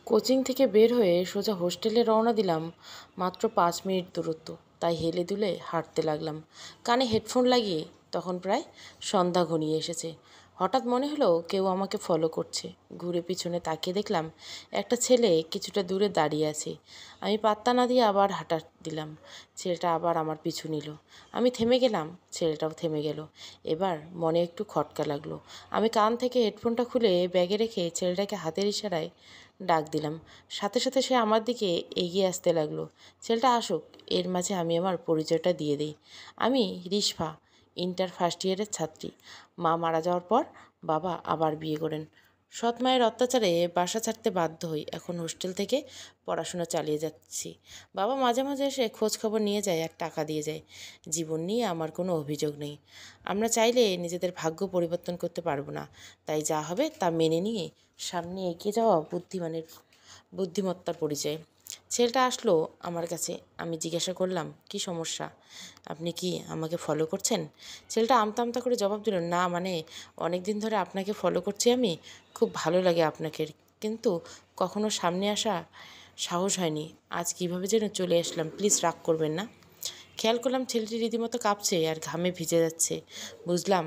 Coaching থেকে বের হয়ে সোজা হোস্টেলে রওনা দিলাম। মাত্র 5 মিনিট দূরত্ব, তাই হেলে দুলে হাঁটতে লাগলাম। কানে হেডফোন লাগিয়ে। তখন প্রায় সন্ধ্যা ঘনিয়ে এসেছে। হঠাৎ মনে হলো কেউ আমাকে ফলো করছে। ঘুরে পিছনে তাকিয়ে দেখলাম একটা ছেলে কিছুটা দূরে দাঁড়িয়ে আছে। আমি পাত্তা না দিয়ে আবার হাঁটা দিলাম। ছেলেটা আবার আমার পিছু নিল। আমি থেমে গেলাম, ছেলেটাও থেমে গেল। এবার মনে একটু খটকা লাগলো। আমি কান থেকে হেডফোনটা খুলে ব্যাগে রেখে ছেলেটাকে হাতের ইশারায় ডাক দিলাম। সাথে সাথে সে আমার দিকে এগিয়ে আসতে লাগলো। ছেলেটা আসুক, এর মাঝে আমি আমার পরিচয়টা দিয়ে দিই। আমি রিশফা, ইন্টার ফার্স্ট ইয়ারের ছাত্রী। মা মারা যাওয়ার পর বাবা আবার বিয়ে করেন। সৎ মায়ের অত্যাচারে বাসা ছাড়তে বাধ্য হই। এখন হোস্টেল থেকে পড়াশোনা চালিয়ে যাচ্ছি। বাবা মাঝে মাঝে এসে খোঁজ খবর নিয়ে যায় আর টাকা দিয়ে যায়। জীবন নিয়ে আমার কোনো অভিযোগ নেই। আমরা চাইলে নিজেদের ভাগ্য পরিবর্তন করতে পারবো না, তাই যা হবে তা মেনে নিয়ে সামনে এগিয়ে যাওয়া বুদ্ধিমত্তার পরিচয়। ছেলেটা আসলো আমার কাছে। আমি জিজ্ঞাসা করলাম, কি সমস্যা? আপনি কি আমাকে ফলো করছেন? ছেলেটা আমতা আমতা করে জবাব দিল, না মানে অনেক দিন ধরে আপনাকে ফলো করছি আমি। খুব ভালো লাগে আপনাকে, কিন্তু কখনো সামনে আসা সাহস হয়নি। আজ কিভাবে যেন চলে আসলাম, প্লিজ রাগ করবেন না। খেয়াল করলাম ছেলেটি রীতিমতো কাঁপছে আর ঘামে ভিজে যাচ্ছে। বুঝলাম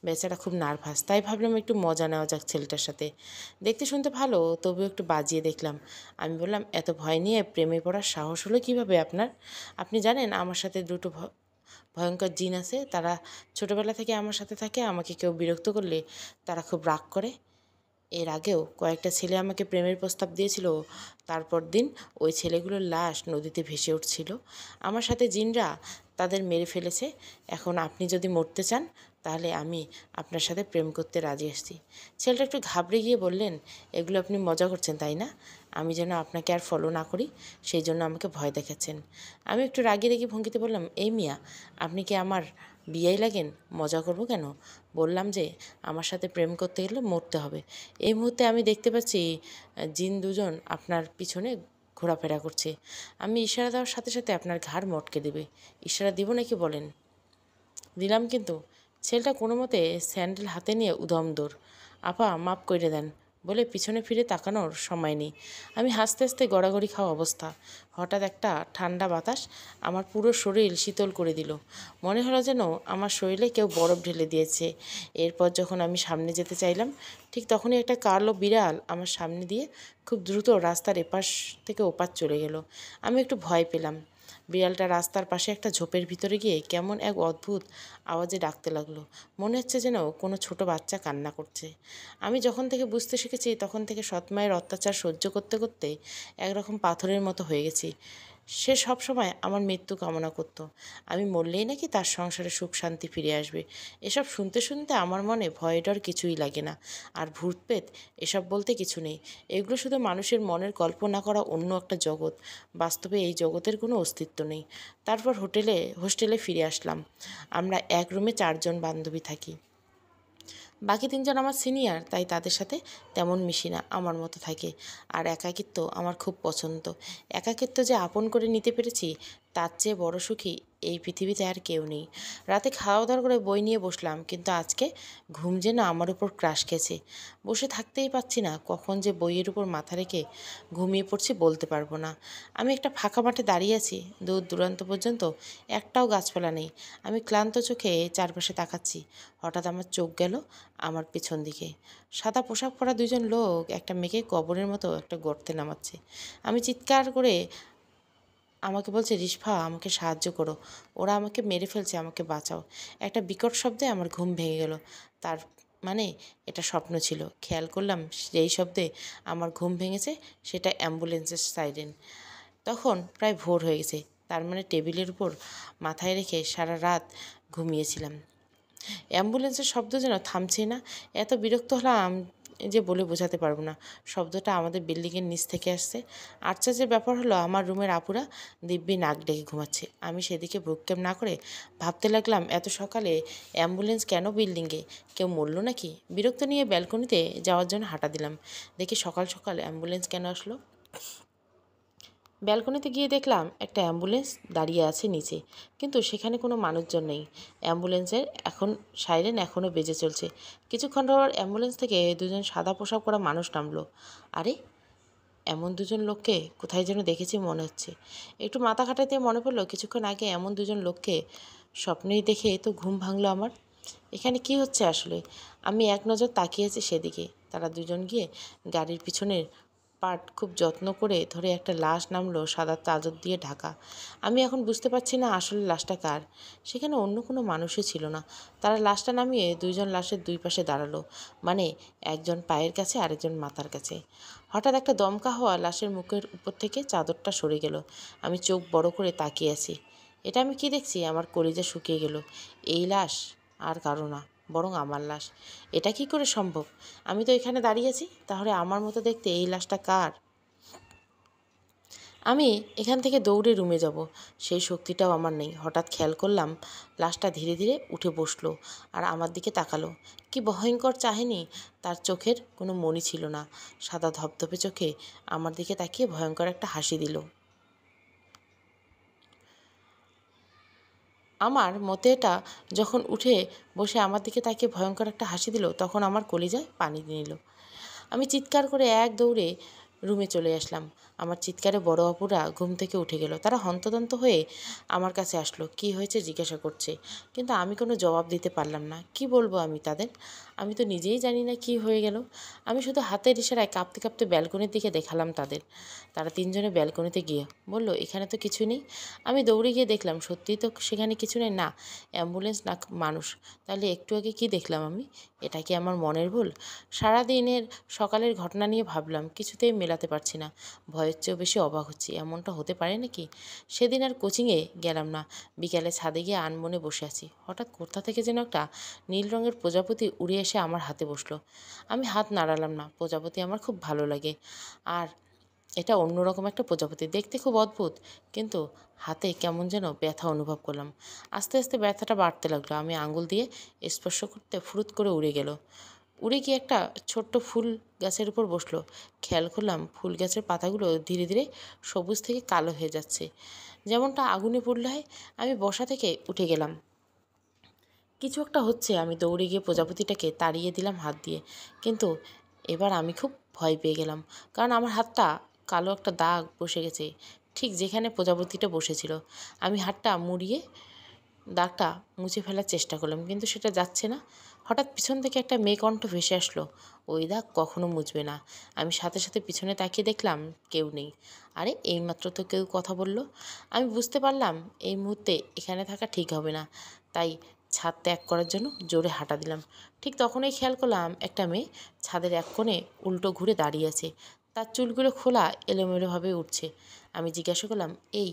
বেচারা খুব নার্ভাস, তাই ভাবলাম একটু মজা নেওয়া যাক ছেলেটার সাথে। দেখতে শুনতে ভালো, তবুও একটু বাজিয়ে দেখলাম। আমি বললাম, এত ভয় নিয়ে প্রেমে পড়ার সাহস হলো কীভাবে আপনার? আপনি জানেন আমার সাথে দুটো ভয়ঙ্কর জিন আছে। তারা ছোটোবেলা থেকে আমার সাথে থাকে। আমাকে কেউ বিরক্ত করলে তারা খুব রাগ করে। এর আগেও কয়েকটা ছেলে আমাকে প্রেমের প্রস্তাব দিয়েছিল। তারপর দিন ওই ছেলেগুলোর লাশ নদীতে ভেসে উঠছিল। আমার সাথে জিনরা তাদের মেরে ফেলেছে। এখন আপনি যদি মরতে চান তাহলে আমি আপনার সাথে প্রেম করতে রাজি আসছি। ছেলেটা একটু ঘাবড়ে গিয়ে বললেন, এগুলো আপনি মজা করছেন তাই না? আমি যেন আপনাকে আর ফলো না করি সেই জন্য আমাকে ভয় দেখাচ্ছেন। আমি একটু রাগি রেগে ভঙ্গিতে বললাম, এই মিয়া, আপনি কি আমার বিয়েই লাগেন? মজা করব কেন? বললাম যে আমার সাথে প্রেম করতে গেলে মরতে হবে। এই মুহূর্তে আমি দেখতে পাচ্ছি জিন দুজন আপনার পিছনে ঘোরাফেরা করছে। আমি ইশারা দেওয়ার সাথে সাথে আপনার ঘাড় মটকে দেবে। ইশারা দিব নাকি বলেন? দিলাম কিন্তু। ছেলেটা কোনো মতে স্যান্ডেল হাতে নিয়ে উদম দৌড়। আপা মাপ করে দেন বলে পিছনে ফিরে তাকানোর সময় নেই। আমি হাসতে হাসতে গড়াগড়ি খাওয়া অবস্থা। হঠাৎ একটা ঠান্ডা বাতাস আমার পুরো শরীর শীতল করে দিল। মনে হলো যেন আমার শরীরে কেউ বরফ ঢেলে দিয়েছে। এরপর যখন আমি সামনে যেতে চাইলাম, ঠিক তখনই একটা কালো বিড়াল আমার সামনে দিয়ে খুব দ্রুত রাস্তার এপাশ থেকে ওপার চলে গেল। আমি একটু ভয় পেলাম। বিড়ালটা রাস্তার পাশে একটা ঝোপের ভিতরে গিয়ে কেমন এক অদ্ভুত আওয়াজে ডাকতে লাগলো। মনে হচ্ছে যেন কোনো ছোট বাচ্চা কান্না করছে। আমি যখন থেকে বুঝতে শিখেছি তখন থেকে সৎমায়ের অত্যাচার সহ্য করতে করতে একরকম পাথরের মতো হয়ে গেছি। সে সব সময় আমার মৃত্যু কামনা করত। আমি মরলেই নাকি তার সংসারে সুখ শান্তি ফিরে আসবে। এসব শুনতে শুনতে আমার মনে ভয় ডর কিছুই লাগে না। আর ভূত প্রেত এসব বলতে কিছু নেই। এগুলো শুধু মানুষের মনের কল্পনা করা অন্য একটা জগৎ। বাস্তবে এই জগতের কোনো অস্তিত্ব নেই। তারপর হোস্টেলে ফিরে আসলাম। আমরা এক রুমে 4 জন বান্ধবী থাকি। বাকি 3 জন আমার সিনিয়র, তাই তাদের সাথে তেমন মিশি না, আমার মতো থাকে। আর একাকিত্ব আমার খুব পছন্দ। একাকিত্ব যে আপন করে নিতে পেরেছি তার চেয়ে বড় সুখী এই পৃথিবীতে আর কেউ নেই। রাতে খাওয়া দাওয়া করে বই নিয়ে বসলাম, কিন্তু আজকে ঘুম যেন আমার উপর ক্রাশ খেয়েছে। বসে থাকতেই পারছি না, কখন যে বইয়ের উপর মাথা রেখে ঘুমিয়ে পড়ছি বলতে পারবো না। আমি একটা ফাঁকা মাঠে দাঁড়িয়ে আছি। দূর দূরান্ত পর্যন্ত একটাও গাছপালা নেই। আমি ক্লান্ত চোখে চারপাশে তাকাচ্ছি। হঠাৎ আমার চোখ গেল আমার পেছন দিকে। সাদা পোশাক পরা 2 জন লোক একটা মেয়েকে কবরের মতো একটা গর্তে নামাচ্ছে। আমি চিৎকার করে আমাকে বলছে, রিশফা আমাকে সাহায্য করো, ওরা আমাকে মেরে ফেলছে, আমাকে বাঁচাও। একটা বিকট শব্দে আমার ঘুম ভেঙে গেল। তার মানে এটা স্বপ্ন ছিল। খেয়াল করলাম যেই শব্দে আমার ঘুম ভেঙেছে সেটা অ্যাম্বুলেন্সের সাইরেন। তখন প্রায় ভোর হয়ে গেছে। তার মানে টেবিলের উপর মাথায় রেখে সারা রাত ঘুমিয়েছিলাম। অ্যাম্বুলেন্সের শব্দ যেন থামছে না। এত বিরক্ত হলাম যে বলে বোঝাতে পারবো না। শব্দটা আমাদের বিল্ডিংয়ের নিচ থেকে আসছে। আশ্চর্যের ব্যাপার হলো আমার রুমের আপুরা দিব্যি নাক ডেকে ঘুমাচ্ছে। আমি সেদিকে ভ্রুক্ষেপ না করে ভাবতে লাগলাম, এত সকালে অ্যাম্বুলেন্স কেন বিল্ডিংয়ে? কেউ মরলো নাকি? বিরক্ত নিয়ে ব্যালকনিতে যাওয়ার জন্য হাঁটা দিলাম। দেখি সকাল সকাল অ্যাম্বুলেন্স কেন আসলো। ব্যালকনিতে গিয়ে দেখলাম একটা অ্যাম্বুলেন্স দাঁড়িয়ে আছে নিচে, কিন্তু সেখানে কোনো মানুষজন নেই। অ্যাম্বুলেন্সের সাইরেন এখনও বেজে চলছে। কিছুক্ষণ পর অ্যাম্বুলেন্স থেকে 2 জন সাদা পোশাক পরা মানুষ নামলো। আরে এমন দুজন লোককে কোথায় যেন দেখেছি মনে হচ্ছে। একটু মাথা খাটাতে মনে পড়লো কিছুক্ষণ আগে এমন দুজন লোককে স্বপ্নেই দেখে তো ঘুম ভাঙলো আমার। এখানে কি হচ্ছে আসলে? আমি এক নজর তাকিয়েছি সেদিকে। তারা দুজন গিয়ে গাড়ির পিছনের পার্ট খুব যত্ন করে ধরে একটা লাশ নামলো সাদা চাদর দিয়ে ঢাকা। আমি এখন বুঝতে পারছি না আসলে লাশটা কার। সেখানে অন্য কোনো মানুষই ছিল না। তারা লাশটা নামিয়ে দুইজন লাশের দুই পাশে দাঁড়ালো, মানে একজন পায়ের কাছে আরেকজন মাথার কাছে। হঠাৎ একটা দমকা হওয়া লাশের মুখের উপর থেকে চাদরটা সরে গেল। আমি চোখ বড় করে তাকিয়ে আছি। এটা আমি কি দেখছি? আমার কলিজা শুকিয়ে গেল। এই লাশ আর কারো না, বরং আমার লাশ। এটা কি করে সম্ভব? আমি তো এখানে দাঁড়িয়ে আছি, তাহলে আমার মতো দেখতে এই লাশটা কার? আমি এখান থেকে দৌড়ে রুমে যাব, সেই শক্তিটাও আমার নেই। হঠাৎ খেয়াল করলাম লাশটা ধীরে ধীরে উঠে বসলো আর আমার দিকে তাকালো। কি ভয়ঙ্কর চাহনি! তার চোখের কোনো মনি ছিল না। সাদা ধপধপে চোখে আমার দিকে তাকিয়ে ভয়ঙ্কর একটা হাসি দিল। আমার মতে এটা যখন উঠে বসে আমার দিকে তাকিয়ে ভয়ঙ্কর একটা হাসি দিল, তখন আমার কলিজায় পানি নিল। আমি চিৎকার করে এক দৌড়ে রুমে চলে আসলাম। আমার চিৎকারে বড় অপুরা ঘুম থেকে উঠে গেল। তারা হন্তদন্ত হয়ে আমার কাছে আসলো, কি হয়েছে জিজ্ঞাসা করছে। কিন্তু আমি কোনো জবাব দিতে পারলাম না। কি বলবো আমি তাদের? আমি তো নিজেই জানি না কি হয়ে গেল। আমি শুধু হাতের ইশারায় কাঁপতে কাঁপতে ব্যালকনির দিকে দেখালাম তাদের। তারা তিনজনে ব্যালকনিতে গিয়ে বলল, এখানে তো কিছু নেই। আমি দৌড়ে গিয়ে দেখলাম সত্যিই তো সেখানে কিছু নেই। না অ্যাম্বুলেন্স না মানুষ। তাহলে একটু আগে কি দেখলাম আমি? এটা কি আমার মনের ভুল? সারাদিনের সকালের ঘটনা নিয়ে ভাবলাম, কিছুতেই মেলাতে পারছি না। ভয়ের চেয়েও বেশি অবাক হচ্ছি। এমনটা হতে পারে নাকি? সেদিন আর কোচিংয়ে গেলাম না। বিকালে ছাদে গিয়ে আনমনে বসে আছি। হঠাৎ কোথা থেকে যেন একটা নীল রঙের প্রজাপতি উড়ে এসে আমার হাতে বসলো। আমি হাত নাড়ালাম না। প্রজাপতি আমার খুব ভালো লাগে। আর এটা অন্যরকম একটা প্রজাপতি, দেখতে খুব অদ্ভুত। কিন্তু হাতে কেমন যেন ব্যথা অনুভব করলাম। আস্তে আস্তে ব্যথাটা বাড়তে লাগলো। আমি আঙুল দিয়ে স্পর্শ করতে ফুরুত করে উড়ে গেল। উড়ে গিয়ে একটা ছোট্ট ফুল গাছের উপর বসলো। খেয়াল করলাম ফুল গাছের পাতাগুলো ধীরে ধীরে সবুজ থেকে কালো হয়ে যাচ্ছে, যেমনটা আগুনে পুড়লে হয়। আমি বসা থেকে উঠে গেলাম। কিছু একটা হচ্ছে। আমি দৌড়ে গিয়ে প্রজাপতিটাকে তাড়িয়ে দিলাম হাত দিয়ে। কিন্তু এবার আমি খুব ভয় পেয়ে গেলাম, কারণ আমার হাতটা কালো একটা দাগ বসে গেছে ঠিক যেখানে প্রজাপতিটা বসেছিল। আমি হাতটা মুড়িয়ে দাগটা মুছে ফেলার চেষ্টা করলাম, কিন্তু সেটা যাচ্ছে না। হঠাৎ পিছন থেকে একটা মেয়ে কণ্ঠ ভেসে আসলো, ওই দাগ কখনো মুছবে না। আমি সাথে সাথে পিছনে তাকিয়ে দেখলাম কেউ নেই। আরে এইমাত্র তো কেউ কথা বলল। আমি বুঝতে পারলাম এই মুহূর্তে এখানে থাকা ঠিক হবে না। তাই ছাদ ত্যাগ করার জন্য জোরে হাঁটা দিলাম। ঠিক তখনই খেয়াল করলাম একটা মেয়ে ছাদের এক কোণে উল্টো ঘুরে দাঁড়িয়ে আছে। তার চুলগুলো খোলা এলোমেলোভাবে উঠছে। আমি জিজ্ঞাসা করলাম, এই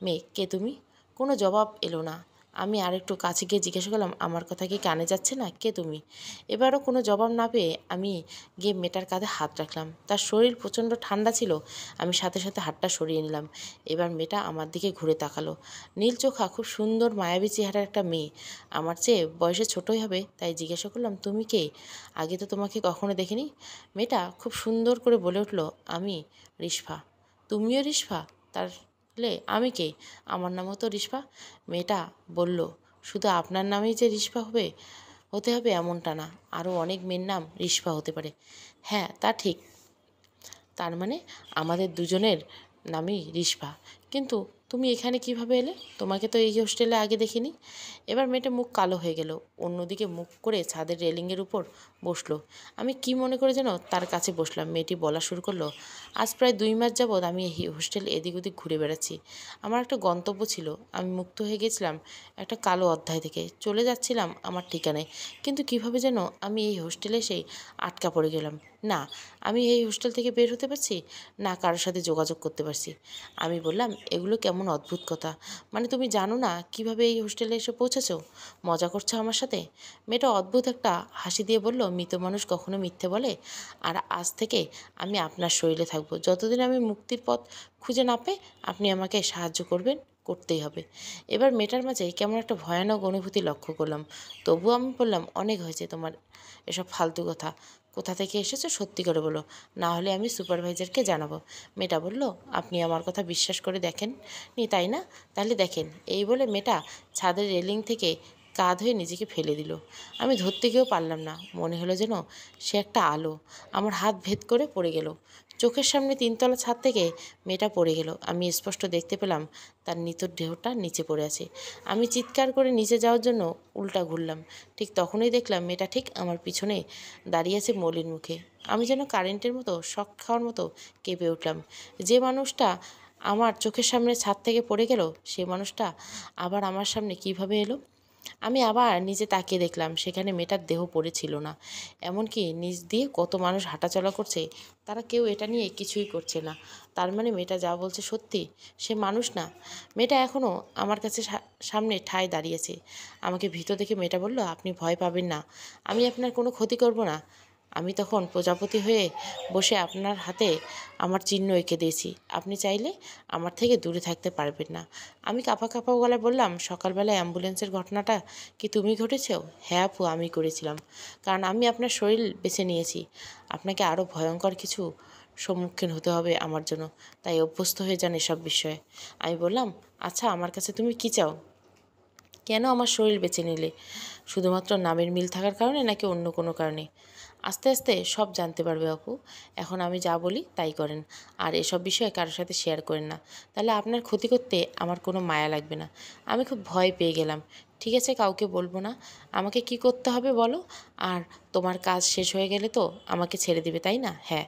মেয়ে, কে তুমি? কোনো জবাব এলো না। আমি আরেকটু কাছে গিয়ে জিজ্ঞাসা করলাম, আমার কথা কি কানে যাচ্ছে না? কে তুমি? এবারও কোনো জবাব না পেয়ে আমি গিয়ে মেয়েটার কাঁধে হাত রাখলাম। তার শরীর প্রচণ্ড ঠান্ডা ছিল। আমি সাথে সাথে হাতটা সরিয়ে নিলাম। এবার মেয়েটা আমার দিকে ঘুরে তাকালো। নীল চোখা, খুব সুন্দর মায়াবী চেহারার একটা মেয়ে। আমার চেয়ে বয়সে ছোটই হবে, তাই জিজ্ঞাসা করলাম, তুমি কে? আগে তো তোমাকে কখনো দেখিনি। মেয়েটা খুব সুন্দর করে বলে উঠল, আমি রিশফা। তুমিও রিশফা? তাহলে আমি কে? আমার নামও তো রিশফা। মেয়েটা বলল, শুধু আপনার নামেই যে রিশফা হতে হবে এমনটা না, আরও অনেক মেয়ের নাম রিশফা হতে পারে। হ্যাঁ তা ঠিক। তার মানে আমাদের দুজনের নামই রিশফা। কিন্তু তুমি এখানে কিভাবে এলে? তোমাকে তো এই হোস্টেলে আগে দেখিনি। এবার মেয়েটা মুখ কালো হয়ে গেল, অন্যদিকে মুখ করে ছাদের রেলিংয়ের উপর বসলো। আমি কি মনে করে যেন তার কাছে বসলাম। মেয়েটি বলা শুরু করলো, আজ প্রায় 2 মাস যাবৎ আমি এই হোস্টেল এদিক ওদিক ঘুরে বেড়াচ্ছি। আমার একটা গন্তব্য ছিল। আমি মুক্ত হয়ে গেছিলাম একটা কালো অধ্যায় থেকে। চলে যাচ্ছিলাম আমার ঠিকানায়। কিন্তু কিভাবে যেন আমি এই হোস্টেলে এসেই আটকা পড়ে গেলাম। না আমি এই হোস্টেল থেকে বের হতে পারছি, না কারোর সাথে যোগাযোগ করতে পারছি। আমি বললাম, এগুলো কেমন অদ্ভুত কথা। মানে তুমি জানো না কিভাবে এই হোস্টেলে এসে পৌঁছেছো? মজা করছো আমার সাথে? মেয়েটা অদ্ভুত একটা হাসি দিয়ে বলল, মৃত মানুষ কখনো মিথ্যে বলে? আর আজ থেকে আমি আপনার শরীরে থাকবো। যতদিন আমি মুক্তির পথ খুঁজে না পাই, আপনি আমাকে সাহায্য করবেন, করতেই হবে। এবার মেয়েটার মাঝে কেমন একটা ভয়ানক অনুভূতি লক্ষ্য করলাম। তবুও আমি বললাম, অনেক হয়েছে তোমার এসব ফালতু কথা। কোথা থেকে এসেছো সত্যি করে বলো, না হলে আমি সুপারভাইজারকে জানাবো। মেয়েটা বলল, আপনি আমার কথা বিশ্বাস করে দেখেন নি তাই না? তাহলে দেখেন। এই বলে মেয়েটা ছাদের রেলিং থেকে কাঁধ হয়ে নিজেকে ফেলে দিল। আমি ধরতে গিয়েও পারলাম না। মনে হলো যেন সে একটা আলো আমার হাত ভেদ করে পড়ে গেল। চোখের সামনে 3তলা ছাদ থেকে মেয়েটা পড়ে গেল। আমি স্পষ্ট দেখতে পেলাম তার নিথর দেহটা নিচে পড়ে আছে। আমি চিৎকার করে নিচে যাওয়ার জন্য উল্টা ঘুরলাম। ঠিক তখনই দেখলাম মেয়েটা ঠিক আমার পিছনে দাঁড়িয়ে আছে মলিন মুখে। আমি যেন কারেন্টের মতো শক খাওয়ার মতো কেঁপে উঠলাম। যে মানুষটা আমার চোখের সামনে ছাদ থেকে পড়ে গেল, সে মানুষটা আবার আমার সামনে কিভাবে এলো? আমি আবার নিচে তাকিয়ে দেখলাম সেখানে মেয়েটার দেহ পড়েছিল না। এমনকি নিচ দিয়ে কত মানুষ হাঁটাচলা করছে, তারা কেউ এটা নিয়ে কিছুই করছে না। তার মানে মেয়েটা যা বলছে সত্যি, সে মানুষ না। মেয়েটা এখনও আমার কাছে সামনে ঠায় দাঁড়িয়েছে। আমাকে ভীত দেখে মেয়েটা বলল, আপনি ভয় পাবেন না, আমি আপনার কোনো ক্ষতি করব না। আমি তখন প্রজাপতি হয়ে বসে আপনার হাতে আমার চিহ্ন এঁকে দিয়েছি। আপনি চাইলে আমার থেকে দূরে থাকতে পারবেন না। আমি কাঁপা কাঁপা গলায় বললাম, সকালবেলা অ্যাম্বুলেন্সের ঘটনাটা কি তুমি ঘটেছো? হ্যাঁ আপু, আমি করেছিলাম। কারণ আমি আপনার শরীর বেছে নিয়েছি। আপনাকে আরও ভয়ঙ্কর কিছু সম্মুখীন হতে হবে আমার জন্য, তাই অভ্যস্ত হয়ে যান এসব বিষয়ে। আমি বললাম, আচ্ছা আমার কাছে তুমি কি চাও? কেন আমার শরীর বেছে নিলে? শুধুমাত্র নামের মিল থাকার কারণে নাকি অন্য কোনো কারণে? আস্তে আস্তে সব জানতে পারবে আপু। এখন আমি যা বলি তাই করেন, আর এসব বিষয়ে কারোর সাথে শেয়ার করেন না। তাহলে আপনার ক্ষতি করতে আমার কোনো মায়া লাগবে না। আমি খুব ভয় পেয়ে গেলাম। ঠিক আছে, কাউকে বলবো না। আমাকে কি করতে হবে বলো। আর তোমার কাজ শেষ হয়ে গেলে তো আমাকে ছেড়ে দিবে, তাই না? হ্যাঁ,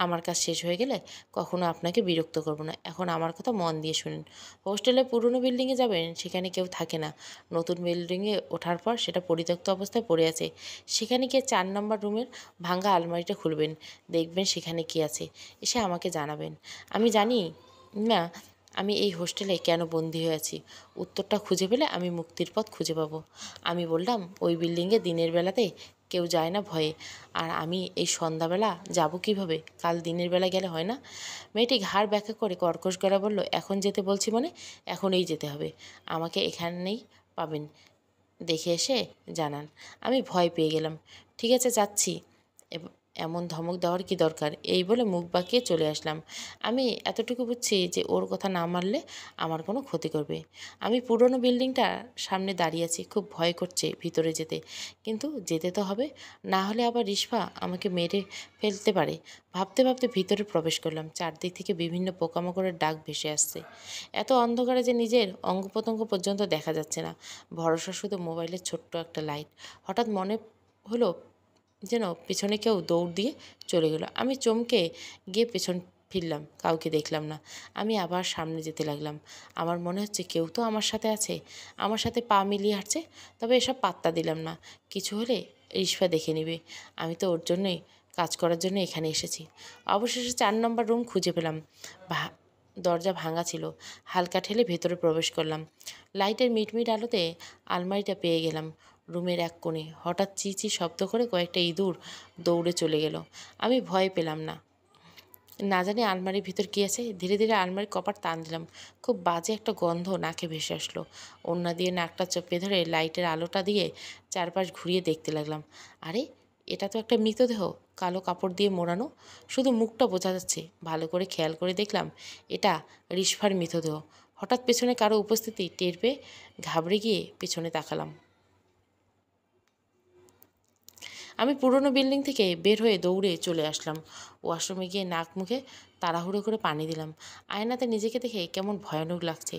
আমার কাজ শেষ হয়ে গেলে কখনো আপনাকে বিরক্ত করব না। এখন আমার কথা মন দিয়ে শুনুন। হোস্টেলে পুরনো বিল্ডিংয়ে যাবেন, সেখানে কেউ থাকে না। নতুন বিল্ডিংয়ে ওঠার পর সেটা পরিত্যক্ত অবস্থায় পড়ে আছে। সেখানে গিয়ে 4 নম্বর রুমের ভাঙা আলমারিটা খুলবেন, দেখবেন সেখানে কী আছে। এসে আমাকে জানাবেন। আমি জানি না আমি এই হোস্টেলে কেন বন্দী হয়ে আছি। উত্তরটা খুঁজে পেলে আমি মুক্তির পথ খুঁজে পাবো। আমি বললাম, ওই বিল্ডিংয়ে দিনের বেলাতে কেউ যায় না ভয়ে, আর আমি এই সন্ধ্যাবেলা যাব কিভাবে? কাল দিনের বেলা গেলে হয় না? মেয়েটি ঘাড় ব্যাখ্যা করে কর্কশ গলা বলল, এখন যেতে বলছি মানে এখনই যেতে হবে। আমাকে এখানেই পাবেন, দেখে এসে জানান। আমি ভয় পেয়ে গেলাম। ঠিক আছে, যাচ্ছি। এমন ধমক দেওয়ার কি দরকার? এই বলে মুখ বাঁকিয়ে চলে আসলাম। আমি এতটুকু বুঝছি যে ওর কথা না মানলে আমার কোনো ক্ষতি করবে। আমি পুরনো বিল্ডিংটার সামনে দাঁড়িয়ে আছি, খুব ভয় করছে ভিতরে যেতে, কিন্তু যেতে তো হবে, না হলে আবার রিশফা আমাকে মেরে ফেলতে পারে। ভাবতে ভাবতে ভিতরে প্রবেশ করলাম। চারদিক থেকে বিভিন্ন পোকামাকড়ের ডাক ভেসে আসছে। এত অন্ধকারে যে নিজের অঙ্গ প্রত্যঙ্গ পর্যন্ত দেখা যাচ্ছে না, ভরসা শুধু মোবাইলের ছোট্ট একটা লাইট। হঠাৎ মনে হলো যেন পেছনে কেউ দৌড় দিয়ে চলে গেল। আমি চমকে গিয়ে পেছন ফিরলাম, কাউকে দেখলাম না। আমি আবার সামনে যেতে লাগলাম। আমার মনে হচ্ছে কেউ তো আমার সাথে আছে, আমার সাথে পা মিলিয়ে হাঁটছে। তবে এসব পাত্তা দিলাম না। কিছু হলে রিশফা দেখে নেবে। আমি তো ওর জন্যই, কাজ করার জন্য এখানে এসেছি। অবশেষে 4 নম্বর রুম খুঁজে পেলাম। দরজা ভাঙা ছিল। হালকা ঠেলে ভেতরে প্রবেশ করলাম। লাইটের মিটমিট আলোতে আলমারিটা পেয়ে গেলাম। রুমের এক কোণে হঠাৎ চি চি শব্দ করে কয়েকটা ইঁদুর দৌড়ে চলে গেল। আমি ভয় পেলাম না, না জানি আলমারির ভিতর কী আছে। ধীরে ধীরে আলমারির কপাট টান দিলাম। খুব বাজে একটা গন্ধ নাকে ভেসে আসলো। ওড়না দিয়ে নাকটা চেপে ধরে লাইটের আলোটা দিয়ে চারপাশ ঘুরিয়ে দেখতে লাগলাম। আরে, এটা তো একটা মৃতদেহ, কালো কাপড় দিয়ে মোড়ানো, শুধু মুখটা বোঝা যাচ্ছে। ভালো করে খেয়াল করে দেখলাম এটা রিশফার মৃতদেহ। হঠাৎ পেছনে কারো উপস্থিতি টের পেয়ে ঘাবড়ে গিয়ে পেছনে তাকালাম। আমি পুরনো বিল্ডিং থেকে বের হয়ে দৌড়ে চলে আসলাম। ওয়াশরুমে গিয়ে নাক মুখে তাড়াহুড়ো করে পানি দিলাম। আয়নাতে নিজেকে দেখে কেমন ভয়ানক লাগছে।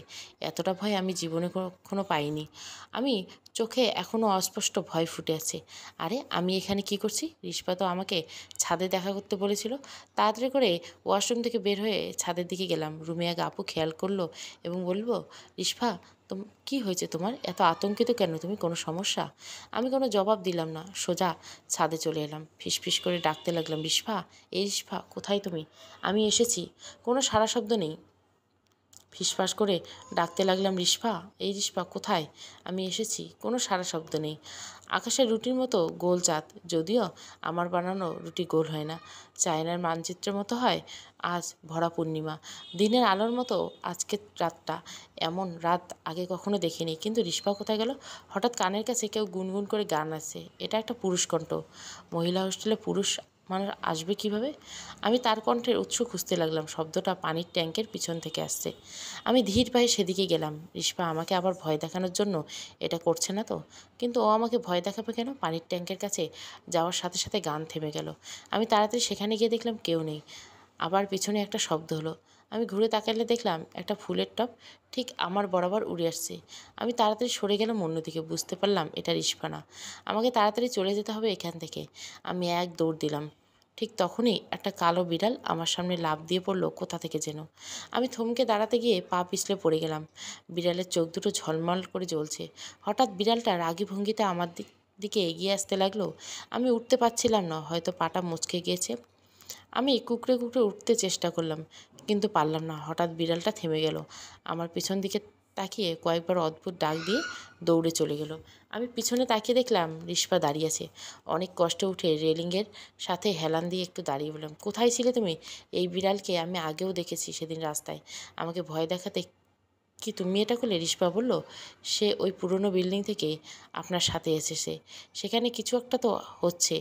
এতটা ভয় আমি জীবনে কখনো পাইনি। আমি চোখে এখনও অস্পষ্ট ভয় ফুটে আছে। আরে, আমি এখানে কি করছি? রিশপা তো আমাকে ছাদে দেখা করতে বলেছিল। তাড়াতাড়ি করে ওয়াশরুম থেকে বের হয়ে ছাদের দিকে গেলাম। রুমে এক আপু খেয়াল করলো এবং বলল, রিশপা, কী হয়েছে তোমার? এত আতঙ্কিত কেন তুমি? কোনো সমস্যা? আমি কোনো জবাব দিলাম না, সোজা ছাদে চলে এলাম। ফিসফিস করে ডাকতে লাগলাম, রিশফা, এই রিশফা, কোথায় তুমি? আমি এসেছি। কোনো সাড়া শব্দ নেই। ফিসফাস করে ডাকতে লাগলাম, রিশফা, এই রিশফা, কোথায়? আমি এসেছি। কোনো সাড়া শব্দ নেই। আকাশের রুটির মতো গোল চাঁদ, যদিও আমার বানানো রুটি গোল হয় না, চায়নার মানচিত্রের মতো হয়। আজ ভরা পূর্ণিমা, দিনের আলোর মতো আজকের রাতটা। এমন রাত আগে কখনো দেখিনি। কিন্তু রিশফা কোথায় গেল? হঠাৎ কানের কাছে কেউ গুনগুন করে গান আসছে। এটা একটা পুরুষ কণ্ঠ। মহিলা হোস্টেলে পুরুষ মানুষ আসবে কিভাবে? আমি তার কণ্ঠের উৎস খুঁজতে লাগলাম। শব্দটা পানির ট্যাঙ্কের পিছন থেকে আসছে। আমি ধীর পায়ে সেদিকে গেলাম। রিশপা আমাকে আবার ভয় দেখানোর জন্য এটা করছে না তো? কিন্তু ও আমাকে ভয় দেখাবে কেন? পানির ট্যাঙ্কের কাছে যাওয়ার সাথে সাথে গান থেমে গেল। আমি তাড়াতাড়ি সেখানে গিয়ে দেখলাম কেউ নেই। আবার পিছনে একটা শব্দ হলো। আমি ঘুরে তাকালে দেখলাম একটা ফুলের টব ঠিক আমার বরাবর উড়ে আসছে। আমি তাড়াতাড়ি সরে গেলাম অন্যদিকে। বুঝতে পারলাম এটা রিস্পা না। আমাকে তাড়াতাড়ি চলে যেতে হবে এখান থেকে। আমি এক দৌড় দিলাম। ঠিক তখনই একটা কালো বিড়াল আমার সামনে লাফ দিয়ে পড়লো কোথা থেকে যেন। আমি থমকে দাঁড়াতে গিয়ে পা পিছলে পড়ে গেলাম। বিড়ালের চোখ দুটো ঝলমল করে জ্বলছে। হঠাৎ বিড়ালটা রাগী ভঙ্গিতে আমার দিকে এগিয়ে আসতে লাগলো। আমি উঠতে পারছিলাম না, হয়তো পাটা মুচকে গিয়েছে। আমি কুকড়ে কুকড়ে উঠতে চেষ্টা করলাম, কিন্তু পারলাম না। হঠাৎ বিড়ালটা থেমে গেল। আমার পিছন দিকে তাকিয়ে কয়েকবার অদ্ভুত ডাক দিয়ে দৌড়ে চলে গেল। আমি পিছনে তাকিয়ে দেখলাম রিস্পা দাঁড়িয়ে আছে। অনেক কষ্টে উঠে রেলিংয়ের সাথে হেলান দিয়ে একটু দাঁড়িয়ে বললাম, কোথায় ছিলে তুমি? এই বিড়ালকে আমি আগেও দেখেছি সেদিন রাস্তায়। আমাকে ভয় দেখাতে কি তুমি এটা করলে? রিস্পা বলল, সে ওই পুরনো বিল্ডিং থেকে আপনার সাথে এসেছে। সেখানে কিছু একটা তো হচ্ছে।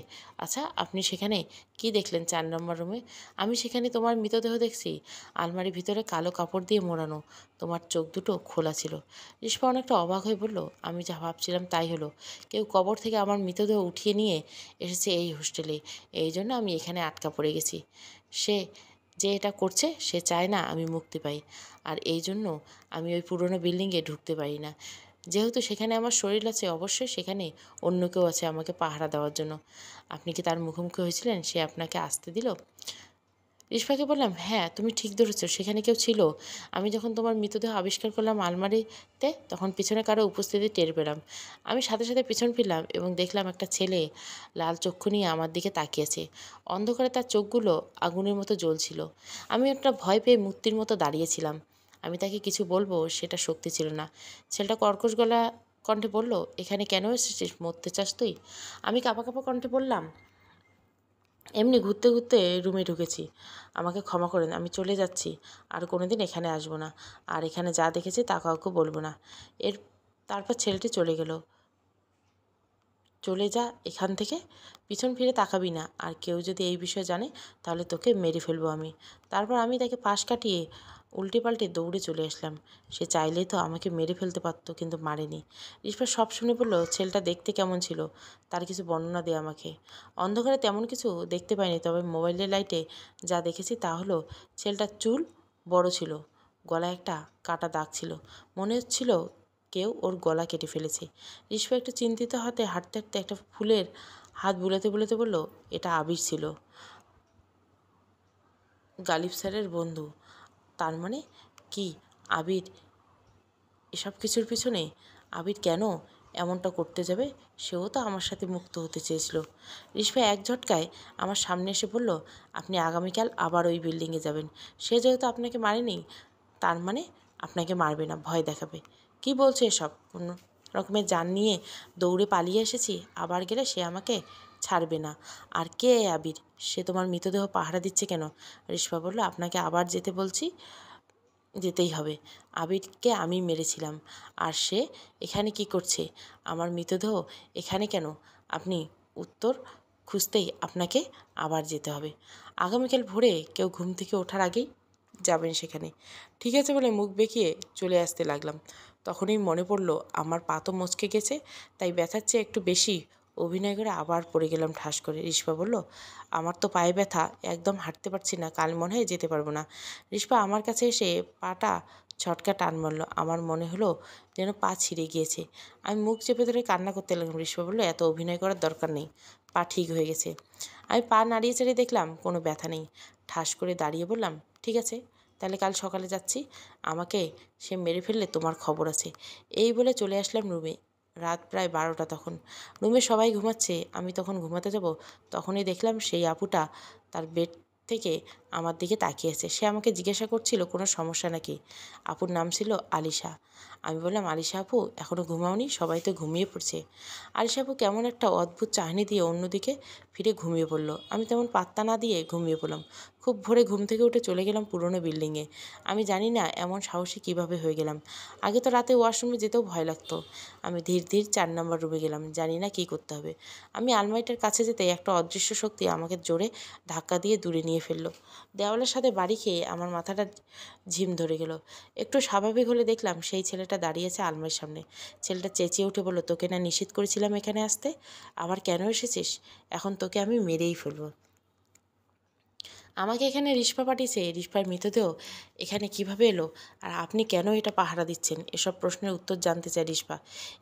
আচ্ছা, আপনি সেখানে কি দেখলেন 4 নম্বর রুমে? আমি সেখানে তোমার মৃতদেহ দেখছি। আলমারির ভিতরে কালো কাপড় দিয়ে মোড়ানো। তোমার চোখ দুটো খোলা ছিল। রিস্পা অনেকটা অবাক হয়ে বলল, আমি যা ভাবছিলাম তাই হলো। কেউ কবর থেকে আমার মৃতদেহ উঠিয়ে নিয়ে এসেছে এই হোস্টেলে। এই জন্য আমি এখানে আটকা পড়ে গেছি। সে যে এটা করছে সে চায় না আমি মুক্তি পাই। আর এই জন্য আমি ওই পুরনো বিল্ডিংয়ে ঢুকতে পারি না। যেহেতু সেখানে আমার শরীর আছে, অবশ্যই সেখানে অন্য কেউ আছে আমাকে পাহারা দেওয়ার জন্য। আপনি কি তার মুখোমুখি হয়েছিলেন? সে আপনাকে আসতে দিল? রিস্পাকে বললাম, হ্যাঁ, তুমি ঠিক ধরেছ, সেখানে কেউ ছিল। আমি যখন তোমার মৃতদেহ আবিষ্কার করলাম আলমারিতে, তখন পিছনে কারো উপস্থিতি টের পেলাম। আমি সাথে সাথে পিছন ফিরলাম এবং দেখলাম একটা ছেলে লাল চক্ষু নিয়ে আমার দিকে তাকিয়েছে। অন্ধকারে তার চোখগুলো আগুনের মতো জ্বলছিল। আমি একটা ভয় পেয়ে মূর্তির মতো দাঁড়িয়েছিলাম। আমি তাকে কিছু বলবো সেটা শক্তি ছিল না। ছেলেটা কর্কশ গলা কণ্ঠে বলল, এখানে কেন এসেছিস? মরতে চাস তুই? আমি কাঁপা কাঁপা কণ্ঠে বললাম, এমনি ঘুরতে ঘুরতে রুমে ঢুকেছি। আমাকে ক্ষমা করেন, আমি চলে যাচ্ছি। আর কোনোদিন এখানে আসবো না। আর এখানে যা দেখেছি তা কাউকে বলবো না। এর তারপর ছেলেটি চলে গেল। চলে যা এখান থেকে, পিছন ফিরে তাকাবি না। আর কেউ যদি এই বিষয়ে জানে তাহলে তোকে মেরে ফেলবো আমি। তারপর আমি তাকে পাশ কাটিয়ে উল্টে পাল্টে দৌড়ে চলে আসলাম। সে চাইলেই তো আমাকে মেরে ফেলতে পারতো, কিন্তু মারেনি। রিস্পা সব শুনে বলল, ছেলেটা দেখতে কেমন ছিল? তার কিছু বর্ণনা দে আমাকে। অন্ধকারে তেমন কিছু দেখতে পাইনি, তবে মোবাইলের লাইটে যা দেখেছি তা হলো ছেলেটার চুল বড় ছিল, গলায় একটা কাটা দাগ ছিল। মনে হচ্ছিল কেউ ওর গলা কেটে ফেলেছে। রিস্পা একটু চিন্তিত হাতে হাঁটতে হাঁটতে একটা ফুলের হাত বুলাতে বুলাতে বলল, এটা আবির ছিল, গালিব স্যারের বন্ধু। তার মানে কি আবির এসব কিছুর পিছনে? আবির কেন এমনটা করতে যাবে? সেও তো আমার সাথে মুক্ত হতে চেয়েছিল। রিস্পা এক ঝটকায় আমার সামনে এসে বলল, আপনি আগামীকাল আবার ওই বিল্ডিংয়ে যাবেন। সে যেহেতু আপনাকে মারেনি, তার মানে আপনাকে মারবে না, ভয় দেখাবে। কি বলছে এসব? কোনো রকমের জান নিয়ে দৌড়ে পালিয়ে এসেছি, আবার গেলে সে আমাকে ছাড়বে না। আর কে আবির? সে তোমার মৃতদেহ পাহারা দিচ্ছে কেন? রিস্পা বলল, আপনাকে আবার যেতে বলছি, যেতেই হবে। আবিরকে আমি মেরেছিলাম। আর সে এখানে কি করছে? আমার মৃতদেহ এখানে কেন? আপনি উত্তর খুঁজতেই আপনাকে আবার যেতে হবে। আগামীকাল ভোরে কেউ ঘুম থেকে ওঠার আগেই যাবেন সেখানে। ঠিক আছে বলে মুখ বেঁকিয়ে চলে আসতে লাগলাম। তখনই মনে পড়ল আমার পা তো মচকে গেছে, তাই ব্যথার চেয়ে একটু বেশি অভিনয় করে আবার পড়ে গেলাম ঠাস করে। রিস্পা বলল, আমার তো পায়ে ব্যথা, একদম হাঁটতে পারছি না, কাল মনে হয় যেতে পারবো না। রিস্পা আমার কাছে এসে পাটা ঝটকা টান মারল। আমার মনে হলো যেন পা ছিঁড়ে গিয়েছে। আমি মুখ চেপে ধরে কান্না করতে লাগলাম। রিস্পা বলল, এত অভিনয় করার দরকার নেই, পা ঠিক হয়ে গেছে। আমি পা নাড়িয়ে চাড়িয়ে দেখলাম কোনো ব্যথা নেই। ঠাস করে দাঁড়িয়ে বললাম, ঠিক আছে, তাহলে কাল সকালে যাচ্ছি। আমাকে সে মেরে ফেললে তোমার খবর আছে। এই বলে চলে আসলাম রুমে। রাত প্রায় 12টা তখন। রুমে সবাই ঘুমাচ্ছে, আমি তখন ঘুমাতে যাব, তখনই দেখলাম সেই আপুটা তার বেড থেকে আমার দিকে তাকিয়েছে। সে আমাকে জিজ্ঞাসা করছিল কোনো সমস্যা নাকি। আপুর নাম ছিল আলিশা। আমি বললাম, আলিশা আপু, এখনও ঘুমাওনি? সবাই তো ঘুমিয়ে পড়ছে। আলিশা আপু কেমন একটা অদ্ভুত চাহনি দিয়ে অন্যদিকে ফিরে ঘুমিয়ে পড়ল। আমি তেমন পাত্তা না দিয়ে ঘুমিয়ে পড়লাম। খুব ভোরে ঘুম থেকে উঠে চলে গেলাম পুরনো বিল্ডিংয়ে। আমি জানি না এমন সাহসী কিভাবে হয়ে গেলাম। আগে তো রাতে ওয়াশরুমে যেতেও ভয় লাগতো। আমি ধীর ধীর 4 নম্বর রুমে গেলাম, জানি না কী করতে হবে। আমি আলমারিটার কাছে যেতে একটা অদৃশ্য শক্তি আমাকে জোরে ধাক্কা দিয়ে দূরে নিয়ে ফেললো। দেওয়ালের সাথে বাড়ি খেয়ে আমার মাথাটা ঝিম ধরে গেল। একটু স্বাভাবিক হলে দেখলাম সেই ছেলেটা দাঁড়িয়ে আছে আলমারির সামনে। ছেলেটা চেঁচিয়ে উঠে বলল, তোকে না নিষেধ করেছিলাম এখানে আসতে? আবার কেন এসেছিস? এখন তোকে আমি মেরেই ফেলবো। আমাকে এখানে রিশপা পাঠিয়েছে, রিশপার মৃতদেহ এখানে কিভাবে এলো, আর আপনি কেন এটা পাহারা দিচ্ছেন? এসব প্রশ্নের উত্তর জানতে চায় রিশপা।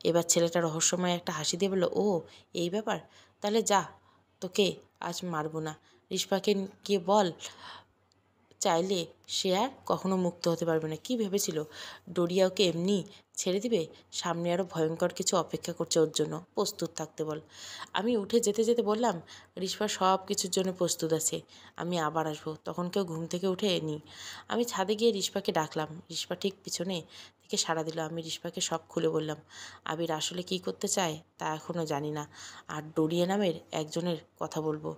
এবার ছেলেটা রহস্যময় একটা হাসি দিয়ে বলল, ও এই ব্যাপার, তাহলে যা, তোকে আজ মারবো না। রিশপাকে গিয়ে বল চাইলে সে আর কখনো মুক্ত হতে পারবে না। কি ভেবেছিল ডোরিয়া ওকে এমনি ছেড়ে দিবে? সামনে আরও ভয়ঙ্কর কিছু অপেক্ষা করছে ওর জন্য, প্রস্তুত থাকতে বল। আমি উঠে যেতে যেতে বললাম, রিশপা সব কিছুর জন্য প্রস্তুত আছে, আমি আবার আসবো, তখন কেউ ঘুম থেকে উঠে নি। আমি ছাদে গিয়ে রিশপাকে ডাকলাম। রিশপা ঠিক পিছনে থেকে সাড়া দিল। আমি রিশপাকে সব খুলে বললাম। আবির আসলে কী করতে চায় তা এখনও জানি না, আর ডোরিয়া নামের একজনের কথা বলবো।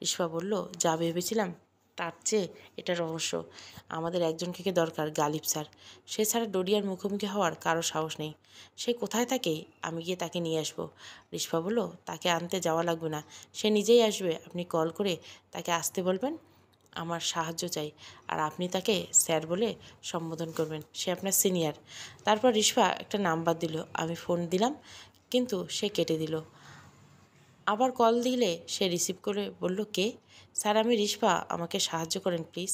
রিশপা বলল, যা ভেবেছিলাম তার চেয়ে এটা রহস্য। আমাদের একজনকে কে দরকার, গালিব স্যার। সে ছাড়া ডোরিয়ার মুখোমুখি হওয়ার কারো সাহস নেই। সে কোথায় থাকে? আমি গিয়ে তাকে নিয়ে আসবো। রিশপা বলল, তাকে আনতে যাওয়া লাগবে না, সে নিজেই আসবে। আপনি কল করে তাকে আসতে বলবেন, আমার সাহায্য চাই, আর আপনি তাকে স্যার বলে সম্বোধন করবেন, সে আপনার সিনিয়র। তারপর রিশপা একটা নাম্বার দিল। আমি ফোন দিলাম, কিন্তু সে কেটে দিল। আবার কল দিলে সে রিসিভ করে বলল, কে? স্যার, আমি রিশপা, আমাকে সাহায্য করেন প্লিজ।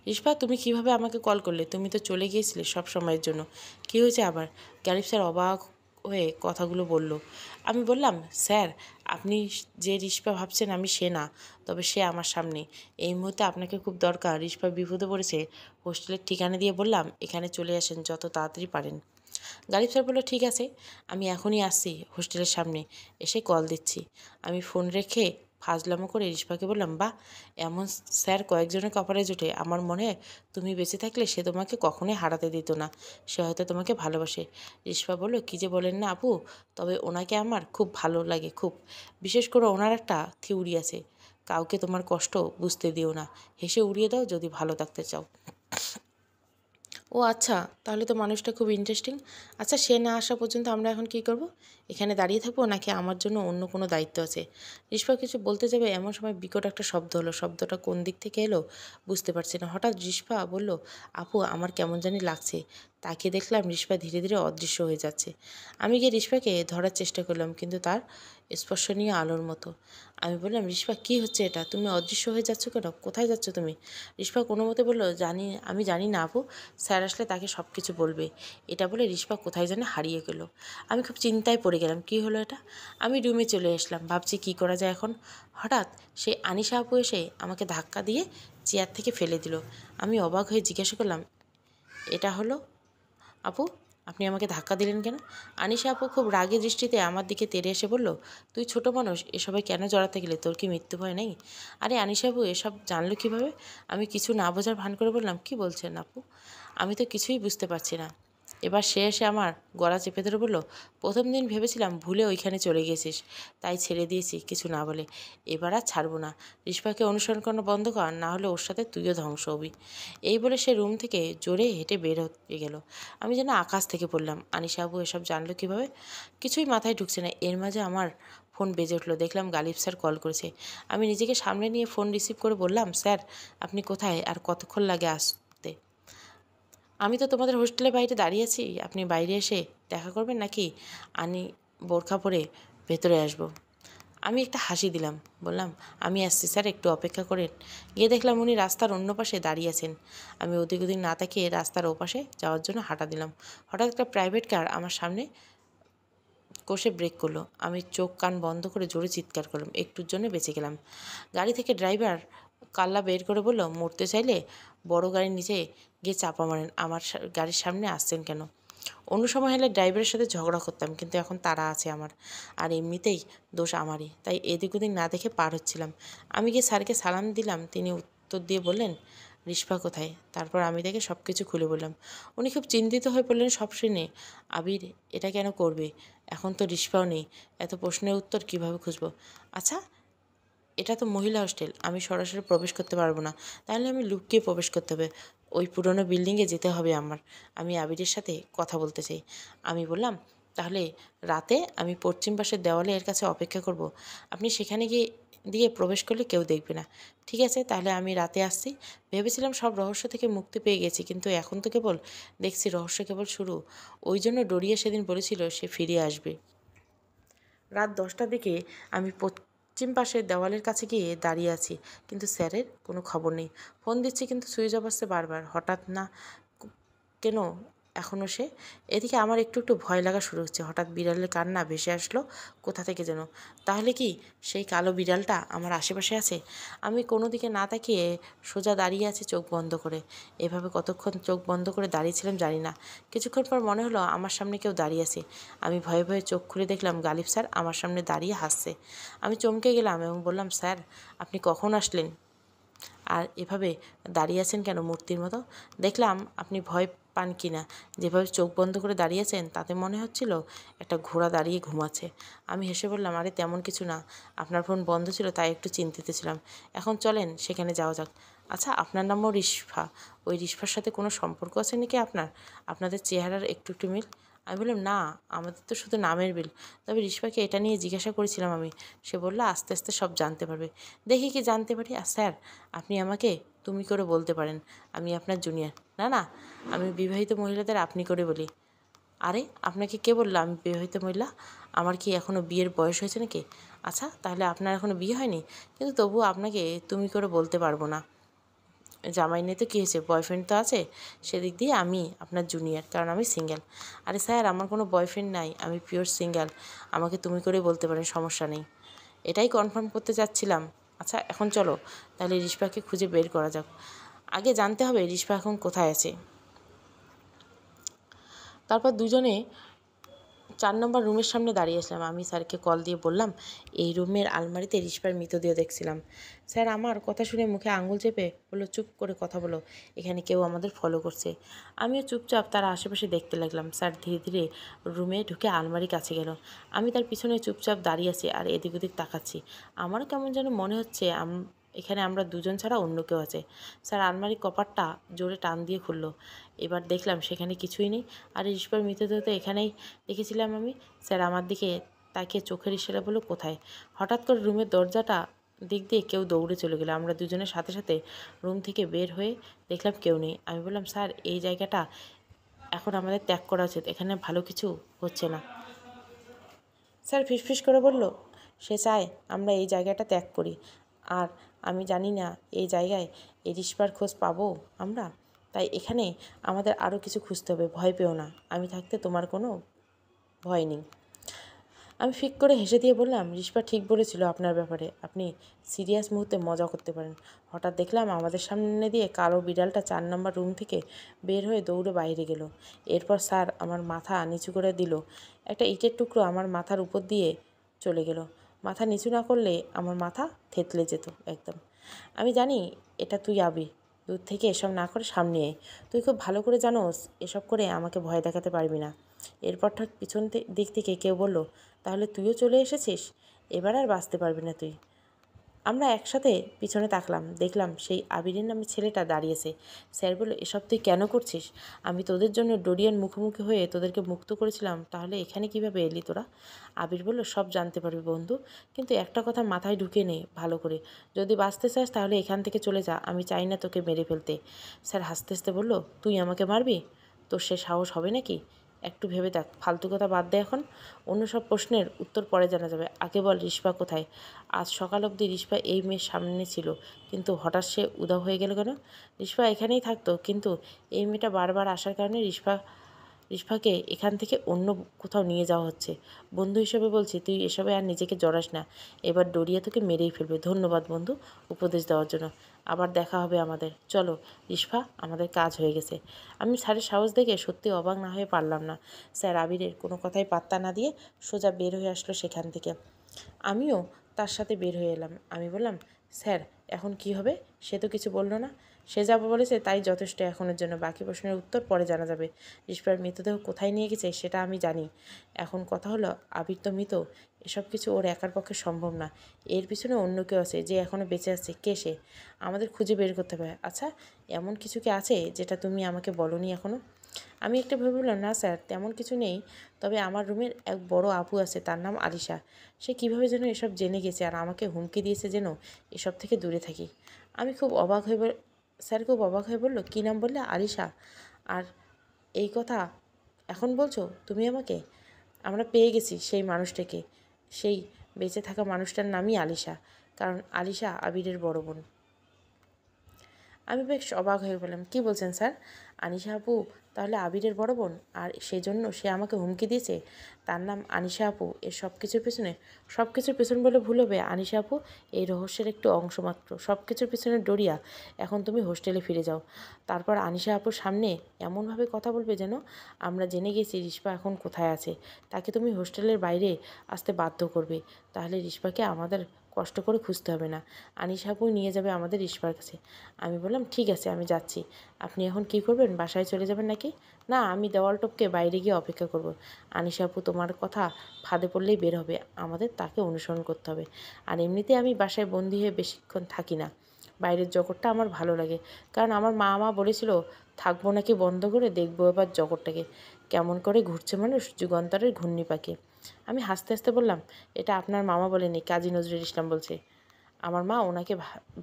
রিশপা, তুমি কিভাবে আমাকে কল করলে? তুমি তো চলে গিয়েছিলে সব সময়ের জন্য। কী হয়েছে আবার? গালিব স্যার অবাক হয়ে কথাগুলো বলল। আমি বললাম, স্যার, আপনি যে রিশপা ভাবছেন আমি সে না, তবে সে আমার সামনে। এই মুহূর্তে আপনাকে খুব দরকার। রিশপা বিপদে পড়েছে। হোস্টেলের ঠিকানা দিয়ে বললাম, এখানে চলে আসেন যত তাড়াতাড়ি পারেন। গালিব স্যার বলল, ঠিক আছে, আমি এখনই আসছি, হোস্টেলের সামনে এসে কল দিচ্ছি। আমি ফোন রেখে ফাজলামো করে রিশপাকে বললাম, বাহ, এমন স্যার কয়েকজনের কপালে জোটে। আমার মনে হয় তুমি বেঁচে থাকলে সে তোমাকে কখনোই হারাতে দিত না। সে হয়তো তোমাকে ভালোবাসে। রিশপা বলল, কী যে বলেন না আপু, তবে ওনাকে আমার খুব ভালো লাগে, খুব। বিশেষ করে ওনার একটা থিওরি আছে, কাউকে তোমার কষ্ট বুঝতে দিও না, হেসে উড়িয়ে দাও যদি ভালো থাকতে চাও। ও আচ্ছা, তাহলে তো মানুষটা খুব ইন্টারেস্টিং। আচ্ছা, সে না আসা পর্যন্ত আমরা এখন কী করব? এখানে দাঁড়িয়ে থাকবো, নাকি আমার জন্য অন্য কোনো দায়িত্ব আছে? রিশপা কিছু বলতে যাবে এমন সময় বিকট একটা শব্দ হলো। শব্দটা কোন দিক থেকে এলো বুঝতে পারছি না। হঠাৎ রিশপা বলল, আপু, আমার কেমন জানি লাগছে। তাকে দেখলাম রিশপা ধীরে ধীরে অদৃশ্য হয়ে যাচ্ছে। আমি গিয়ে রিশপাকে ধরার চেষ্টা করলাম, কিন্তু তার স্পর্শনীয় আলোর মতো। আমি বললাম, রিশপা, কী হচ্ছে এটা? তুমি অদৃশ্য হয়ে যাচ্ছ কেন? কোথায় যাচ্ছ তুমি? রিশপা কোনো মতে বলল, আমি জানি না আপু, স্যার আসলে তাকে সব কিছু বলবে। এটা বলে রিশপা কোথায় যেন হারিয়ে গেল। আমি খুব চিন্তায় পড়ে গেলাম, কী হলো এটা? আমি রুমে চলে আসলাম, ভাবছি কী করা যায় এখন। হঠাৎ সেই আনিশা আপু এসে আমাকে ধাক্কা দিয়ে চেয়ার থেকে ফেলে দিল। আমি অবাক হয়ে জিজ্ঞাসা করলাম, এটা হলো আপু, আপনি আমাকে ধাক্কা দিলেন কেন? আনিশা আপু খুব রাগী দৃষ্টিতে আমার দিকে তেড়ে এসে বলল, তুই ছোট মানুষ, এসবে কেন জড়াতে গেলে? তোর কি মৃত্যু ভয় নেই? আরে আনিশা আপু এসব জানলো কীভাবে? আমি কিছু না বোঝার ভান করে বললাম, কি বলছেন আপু? আমি তো কিছুই বুঝতে পারছি না। এবার সে এসে আমার গলা চেপে ধরে বলল, প্রথম দিন ভেবেছিলাম ভুলে ওইখানে চলে গেছিস, তাই ছেড়ে দিয়েছি কিছু না বলে। এবার আর ছাড়বো না। রিশপাকে অনুসরণ করানো বন্ধ কর, না হলে ওর সাথে তুইও ধ্বংস হবি। এই বলে সে রুম থেকে জোরে হেঁটে বের হয়ে গেল। আমি যেন আকাশ থেকে পড়লাম। আনিশা আবু এসব জানলো কীভাবে? কিছুই মাথায় ঢুকছে না। এর মাঝে আমার ফোন বেজে উঠলো। দেখলাম গালিব স্যার কল করেছে। আমি নিজেকে সামনে নিয়ে ফোন রিসিভ করে বললাম, স্যার, আপনি কোথায়, আর কতক্ষণ লাগে আসতে? আমি তো তোমাদের হোস্টেলের বাইরে দাঁড়িয়ে আছি, আপনি বাইরে এসে দেখা করবেন, নাকি বোরখা পরে ভেতরে আসবো? আমি একটা হাসি দিলাম, বললাম, আমি আসছি স্যার, একটু অপেক্ষা করেন। গিয়ে দেখলাম উনি রাস্তার অন্য পাশে দাঁড়িয়ে আছেন। আমি ওদিক ওদিক না তাকিয়ে রাস্তার ওপাশে যাওয়ার জন্য হাঁটা দিলাম। হঠাৎ একটা প্রাইভেট কার আমার সামনে কষে ব্রেক করলো। আমি চোখ কান বন্ধ করে জোরে চিৎকার করলাম। একটুর জন্য বেঁচে গেলাম। গাড়ি থেকে ড্রাইভার কাল্লা বের করে বলল, মরতে চাইলে বড় গাড়ির নিচে গিয়ে চাপা মারেন, আমার গাড়ির সামনে আসছেন কেন? অন্য সময় হলে ড্রাইভারের সাথে ঝগড়া করতাম, কিন্তু এখন তাড়া আছে আমার, আর এমনিতেই দোষ আমারই, তাই এদিক ওদিক না দেখে পার হচ্ছিলাম। আমি গিয়ে স্যারকে সালাম দিলাম। তিনি উত্তর দিয়ে বললেন, রিশপা কোথায়? তারপর আমি তাকে সব কিছু খুলে বললাম। উনি খুব চিন্তিত হয়ে পড়লেন সব শুনে। আবির, এটা কেন করবে? এখন তো রিশপাও নেই, এত প্রশ্নের উত্তর কিভাবে খুঁজব? আচ্ছা, এটা তো মহিলা হোস্টেল, আমি সরাসরি প্রবেশ করতে পারবো না, তাহলে আমি লুকিয়ে প্রবেশ করতে হবে। ওই পুরনো বিল্ডিংয়ে যেতে হবে আমার। আমি আবিরের সাথে কথা বলতে চাই। আমি বললাম, তাহলে রাতে আমি পশ্চিম পাশের দেওয়ালে এর কাছে অপেক্ষা করব। আপনি সেখানে গিয়ে দিয়ে প্রবেশ করলে কেউ দেখবে না। ঠিক আছে, তাহলে আমি রাতে আসছি। ভেবেছিলাম সব রহস্য থেকে মুক্তি পেয়ে গেছি, কিন্তু এখন তো কেবল দেখছি রহস্য কেবল শুরু। ওই জন্য ডরিয়া সেদিন বলেছিল সে ফিরে আসবে। রাত 10টার দিকে আমি পাশের দেওয়ালের কাছে গিয়ে দাঁড়িয়ে আছি, কিন্তু স্যারের কোনো খবর নেই। ফোন দিচ্ছি কিন্তু সুইচ অফ আসছে বারবার। হঠাৎ না কেন এখনও সে? এদিকে আমার একটু একটু ভয় লাগা শুরু হচ্ছে। হঠাৎ বিড়ালের কান্না ভেসে আসলো কোথা থেকে যেন। তাহলে কি সেই কালো বিড়ালটা আমার আশেপাশে আছে? আমি কোনো দিকে না তাকিয়ে সোজা দাঁড়িয়ে আছি চোখ বন্ধ করে। এভাবে কতক্ষণ চোখ বন্ধ করে দাঁড়িয়েছিলাম জানি না। কিছুক্ষণ পর মনে হলো আমার সামনে কেউ দাঁড়িয়ে আছে। আমি ভয়ে ভয়ে চোখ খুলে দেখলাম গালিব স্যার আমার সামনে দাঁড়িয়ে হাসছে। আমি চমকে গেলাম এবং বললাম, স্যার আপনি কখন আসলেন? আর এভাবে দাঁড়িয়ে আছেন কেন মূর্তির মতো? দেখলাম আপনি ভয় পান কি না। যেভাবে চোখ বন্ধ করে দাঁড়িয়েছেন তাতে মনে হচ্ছিল একটা ঘোড়া দাঁড়িয়ে ঘুমাচ্ছে। আমি হেসে বললাম, আরে তেমন কিছু না, আপনার ফোন বন্ধ ছিল তাই একটু চিন্তিত ছিলাম। এখন চলেন সেখানে যাওয়া যাক। আচ্ছা, আপনার নামও রিশফা। ওই রিশফার সাথে কোনো সম্পর্ক আছে নাকি আপনার? আপনাদের চেহারার একটু একটু মিল। আমি বললাম, না, আমাদের তো শুধু নামের বিল। তবে রিশফাকে এটা নিয়ে জিজ্ঞাসা করেছিলাম আমি। সে বলল আস্তে আস্তে সব জানতে পারবে। দেখি কি জানতে পারি। আর স্যার, আপনি আমাকে তুমি করে বলতে পারেন, আমি আপনার জুনিয়র। না না, আমি বিবাহিত মহিলাদের আপনি করে বলি। আরে আপনাকে কে বললো আমি বিবাহিত মহিলা? আমার কি এখনও বিয়ের বয়স হয়েছে নাকি? আচ্ছা, তাহলে আপনার এখনও বিয়ে হয়নি, কিন্তু তবুও আপনাকে তুমি করে বলতে পারবো না। জামাই নেই তো কী হয়েছে, বয়ফ্রেন্ড তো আছে। সেদিক দিয়ে আমি আপনার জুনিয়র, কারণ আমি সিঙ্গেল। আরে স্যার, আমার কোনো বয়ফ্রেন্ড নাই, আমি পিওর সিঙ্গেল। আমাকে তুমি করে বলতে পারেন, সমস্যা নেই। এটাই কনফার্ম করতে চাচ্ছিলাম। আচ্ছা, এখন চলো তাহলে রিশপাকে খুঁজে বের করা যাক। আগে জানতে হবে রিশপা এখন কোথায় আছে। তারপর দুজনে 4 নম্বর রুমের সামনে দাঁড়িয়েছিলাম। আমি স্যারকে কল দিয়ে বললাম, এই রুমের আলমারিতে রিশপার মৃতদেহ দেখছিলাম। স্যার আমার কথা শুনে মুখে আঙুল চেপে বললো, চুপ করে কথা বলো, এখানে কেউ আমাদের ফলো করছে। আমিও চুপচাপ তার আশেপাশে দেখতে লাগলাম। স্যার ধীরে ধীরে রুমে ঢুকে আলমারির কাছে গেল। আমি তার পিছনে চুপচাপ দাঁড়িয়ে আছি আর এদিক ওদিক তাকাচ্ছি। আমারও কেমন যেন মনে হচ্ছে এখানে আমরা দুজন ছাড়া অন্য কেউ আছে। স্যার আলমারির কপাটটা জোরে টান দিয়ে খুললো। এবার দেখলাম সেখানে কিছুই নেই। আর রিশপার মৃতদেহ তো এখানেই দেখেছিলাম আমি। স্যার আমার দিকে তাকিয়ে চোখের ইশারা বলল, কোথায়? হঠাৎ করে রুমের দরজাটা দিক দিয়ে কেউ দৌড়ে চলে গেল। আমরা দুজনের সাথে সাথে রুম থেকে বের হয়ে দেখলাম কেউ নেই। আমি বললাম, স্যার এই জায়গাটা এখন আমাদের ত্যাগ করা উচিত, এখানে ভালো কিছু হচ্ছে না। স্যার ফিসফিস করে বলল, সে চায় আমরা এই জায়গাটা ত্যাগ করি। আর আমি জানি না এই জায়গায় এই রিশপার খোঁজ পাবো আমরা। তাই এখানে আমাদের আরও কিছু খুঁজতে হবে। ভয় পেও না, আমি থাকতে তোমার কোনো ভয় নেই। আমি ফিক করে হেসে দিয়ে বললাম, রিশপা ঠিক বলেছিল আপনার ব্যাপারে, আপনি সিরিয়াস মুহূর্তে মজা করতে পারেন। হঠাৎ দেখলাম আমাদের সামনে দিয়ে কালো বিড়ালটা 4 নম্বর রুম থেকে বের হয়ে দৌড়ে বাইরে গেল। এরপর স্যার আমার মাথা নিচু করে দিল। একটা ইটের টুকরো আমার মাথার উপর দিয়ে চলে গেল। মাথা নিচু না করলে আমার মাথা থেতলে যেত একদম। আমি জানি এটা তুই আবি, দূর থেকে এসব না করে সামনে আয়। তুই খুব ভালো করে জানোস এসব করে আমাকে ভয় দেখাতে পারবি না। এরপর ঠিক পিছন দিক থেকে কেউ বলল, তাহলে তুইও চলে এসেছিস, এবার আর বাঁচতে পারবি না তুই। আমরা একসাথে পিছনে তাকলাম, দেখলাম সেই আবিরের নামে ছেলেটা দাঁড়িয়েছে। স্যার বলল, এসব তুই কেন করছিস? আমি তোদের জন্য ডোরিয়ান মুখোমুখি হয়ে তোদেরকে মুক্ত করেছিলাম, তাহলে এখানে কিভাবে এলি তোরা? আবির বলল, সব জানতে পারবি বন্ধু, কিন্তু একটা কথা মাথায় ঢুকে নে ভালো করে, যদি বাঁচতে চাস তাহলে এখান থেকে চলে যা, আমি চাই না তোকে মেরে ফেলতে। স্যার হাসতে হাসতে বলল, তুই আমাকে মারবি? তোর সে সাহস হবে নাকি? একটু ভেবে দেখ, ফালতু কথা বাদ দে এখন। অন্য সব প্রশ্নের উত্তর পরে জানা যাবে। আগে বল, রিশপা কোথায়? আজ সকাল অবধি রিশপা এই মেয়ের সামনে ছিল, কিন্তু হঠাৎ সে উধাও হয়ে গেল কেন? রিশপা এখানেই থাকতো, কিন্তু এই মেয়েটা বারবার আসার কারণে রিশপাকে এখান থেকে অন্য কোথাও নিয়ে যাওয়া হচ্ছে। বন্ধু হিসেবে বলছি, তুই এসবে আর নিজেকে জড়াস না। এবার ডরিয়া তোকে মেরেই ফেলবে। ধন্যবাদ বন্ধু উপদেশ দেওয়ার জন্য। আবার দেখা হবে আমাদের। চলো রিশপা, আমাদের কাজ হয়ে গেছে। আমি স্যারের সাহস দেখে সত্যি অবাক না হয়ে পারলাম না। স্যার আবিরের কোনো কথাই পাত্তা না দিয়ে সোজা বের হয়ে আসলো সেখান থেকে। আমিও তার সাথে বের হয়ে এলাম। আমি বললাম, স্যার এখন কি হবে? সে তো কিছু বলল না। সে যা বলেছে তাই যথেষ্ট এখনের জন্য। বাকি প্রশ্নের উত্তর পরে জানা যাবে। রিশপার মৃতদেহ কোথায় নিয়ে গেছে সেটা আমি জানি। এখন কথা হলো, আবির তো মৃত, এসব কিছু ওর একার পক্ষে সম্ভব না। এর পিছনে অন্য কেউ আছে যে এখনও বেঁচে আছে। কে সে? আমাদের খুঁজে বের করতে হবে। আচ্ছা, এমন কিছু কি আছে যেটা তুমি আমাকে বলোনি এখনও? আমি একটা ভেবে বললাম, না স্যার, তেমন কিছু নেই। তবে আমার রুমের এক বড় আপু আছে, তার নাম আলিশা। সে কীভাবে যেন এসব জেনে গেছে আর আমাকে হুমকি দিয়েছে যেন এসব থেকে দূরে থাকি। আমি খুব অবাক হয়ে স্যার খুব অবাক হয়ে বলল, কী নাম বললে? আলিশা? আর এই কথা এখন বলছো তুমি আমাকে? আমরা পেয়ে গেছি সেই মানুষটাকে, সেই বেঁচে থাকা মানুষটার নামই আলিশা, কারণ আলিশা আবিরের বড় বোন। আমি বেশ অবাক হয়ে বললাম, কী বলছেন স্যার? আনিশা আপু তাহলে আবিরের বড় বোন, আর সেজন্য সে আমাকে হুমকি দিয়েছে? তার নাম আনিশা আপু। এর সব কিছুর পেছনে বলে ভুল হবে। আনিশা আপু এই রহস্যের একটু অংশ মাত্র। সব কিছুর পেছনে ডরিয়া। এখন তুমি হোস্টেলে ফিরে যাও। তারপর আনিশা আপুর সামনে এমনভাবে কথা বলবে যেন আমরা জেনে গেছি রিশপা এখন কোথায় আছে। তাকে তুমি হোস্টেলের বাইরে আসতে বাধ্য করবে। তাহলে রিশপাকে আমাদের কষ্ট করে খুঁজতে হবে না। আনিশা আপু নিয়ে যাবে আমাদের রিশপার কাছে। আমি বললাম, ঠিক আছে, আমি যাচ্ছি। আপনি এখন কী করবেন? বাসায় চলে যাবেন নাকি? না, আমি দেওয়াল টপকে বাইরে গিয়ে অপেক্ষা করব। আনিশা আপু তোমার কথা ফাঁদে পড়লেই বের হবে। আমাদের তাকে অনুসরণ করতে হবে। আর এমনিতে আমি বাসায় বন্দি হয়ে বেশিক্ষণ থাকি না। বাইরের জগৎটা আমার ভালো লাগে, কারণ আমার মা বলেছিল থাকবো নাকি বন্ধ করে দেখবো এবার জগৎটাকে কেমন করে ঘুরছে মানুষ যুগান্তরের ঘূর্ণি পাকে। আমি হাসতে হাসতে বললাম, এটা আপনার মামা বলেনি, কাজী নজরুল ইসলাম বলছে। আমার মা ওনাকে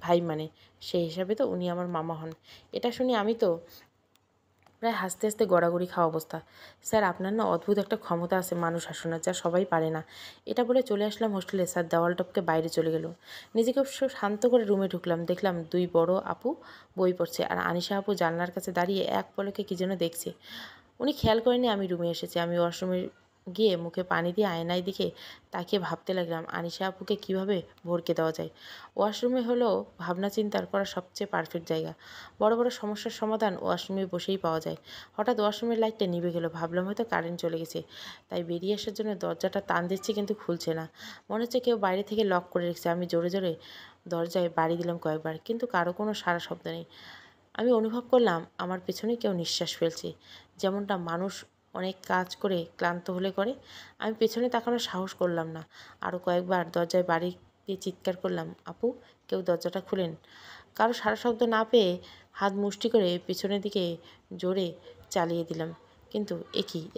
ভাই মানে, সেই হিসাবে তো উনি আমার মামা হন। এটা শুনে আমি তো প্রায় হাসতে হাসতে গড়াগড়ি খাওয়া অবস্থা। স্যার, আপনার না অদ্ভুত একটা ক্ষমতা আছে মানুষ হাসানোর, যা সবাই পারে না। এটা বলে চলে আসলাম হোস্টেলে। স্যার দেওয়াল টপকে বাইরে চলে গেল। নিজেকে অবশ্য শান্ত করে রুমে ঢুকলাম। দেখলাম দুই বড় আপু বই পড়ছে, আর আনিশা আপু জানলার কাছে দাঁড়িয়ে এক পলকে কী যেন দেখছে। উনি খেয়াল করেনি আমি রুমে এসেছি। আমি ওয়াশরুমে গিয়ে মুখে পানি দিয়ে আয়নায় দিকে তাকিয়ে ভাবতে লাগলাম আনিশা আপুকে কীভাবে ভরকে দেওয়া যায়। ওয়াশরুমে হলো ভাবনা চিন্তার করার সবচেয়ে পারফেক্ট জায়গা। বড় বড় সমস্যার সমাধান ওয়াশরুমে বসেই পাওয়া যায়। হঠাৎ ওয়াশরুমের লাইটটা নিভে গেল। ভাবলাম হয়তো কারেন্ট চলে গেছে, তাই বেরিয়ে আসার জন্য দরজাটা টান দিচ্ছি, কিন্তু খুলছে না। মনে হচ্ছে কেউ বাইরে থেকে লক করে রেখেছে। আমি জোরে জোরে দরজায় বাড়ি দিলাম কয়েকবার, কিন্তু কারো কোনো সাড়া শব্দ নেই। আমি অনুভব করলাম আমার পেছনে কেউ নিঃশ্বাস ফেলছে, যেমনটা মানুষ অনেক কাজ করে ক্লান্ত হলে করে। আমি পেছনে তাকানোর সাহস করলাম না। আরও কয়েকবার দরজায় বাড়ি দিয়ে চিৎকার করলাম, আপু কেউ দরজাটা খুলেন। কারো সারা শব্দ না পেয়ে হাত মুষ্টি করে পেছনের দিকে জোরে চালিয়ে দিলাম, কিন্তু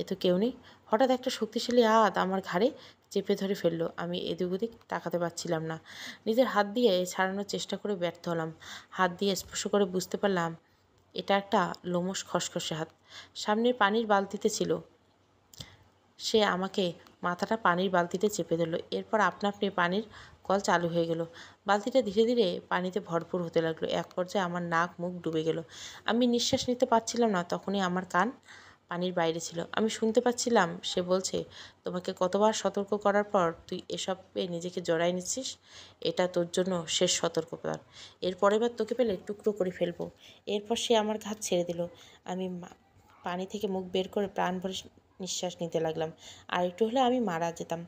এ তো কেউ নেই। হঠাৎ একটা শক্তিশালী হাত আমার ঘাড়ে চেপে ধরে ফেললো। আমি এদিক ওদিক তাকাতে পারছিলাম না। নিজের হাত দিয়ে ছাড়ানোর চেষ্টা করে ব্যর্থ হলাম। হাত দিয়ে স্পর্শ করে বুঝতে পারলাম এটা একটা লোমশ খসখসে হাত। সামনের পানির বালতিতে ছিল। সে আমাকে মাথাটা পানির বালতিতে চেপে ধরল। এরপর আপনা আপনি পানির কল চালু হয়ে গেল। বালতিটা ধীরে ধীরে পানিতে ভরপুর হতে লাগলো। এক পর্যায়ে আমার নাক মুখ ডুবে গেল। আমি নিঃশ্বাস নিতে পারছিলাম না। তখনই আমার কান পানির বাইরে ছিল। আমি শুনতে পাচ্ছিলাম সে বলছে, তোমাকে কতবার সতর্ক করার পর তুই এসবে নিজেকে জড়াই নিচ্ছিস? এটা তোর জন্য শেষ সতর্কতা। এর পরের বার তোকে পেলে টুকরো করে ফেলবো। এরপর সে আমার ঘাত ছেড়ে দিল। আমি পানি থেকে মুখ বের করে প্রাণ ভরে নিঃশ্বাস নিতে লাগলাম। আর একটু হলে আমি মারা যেতাম।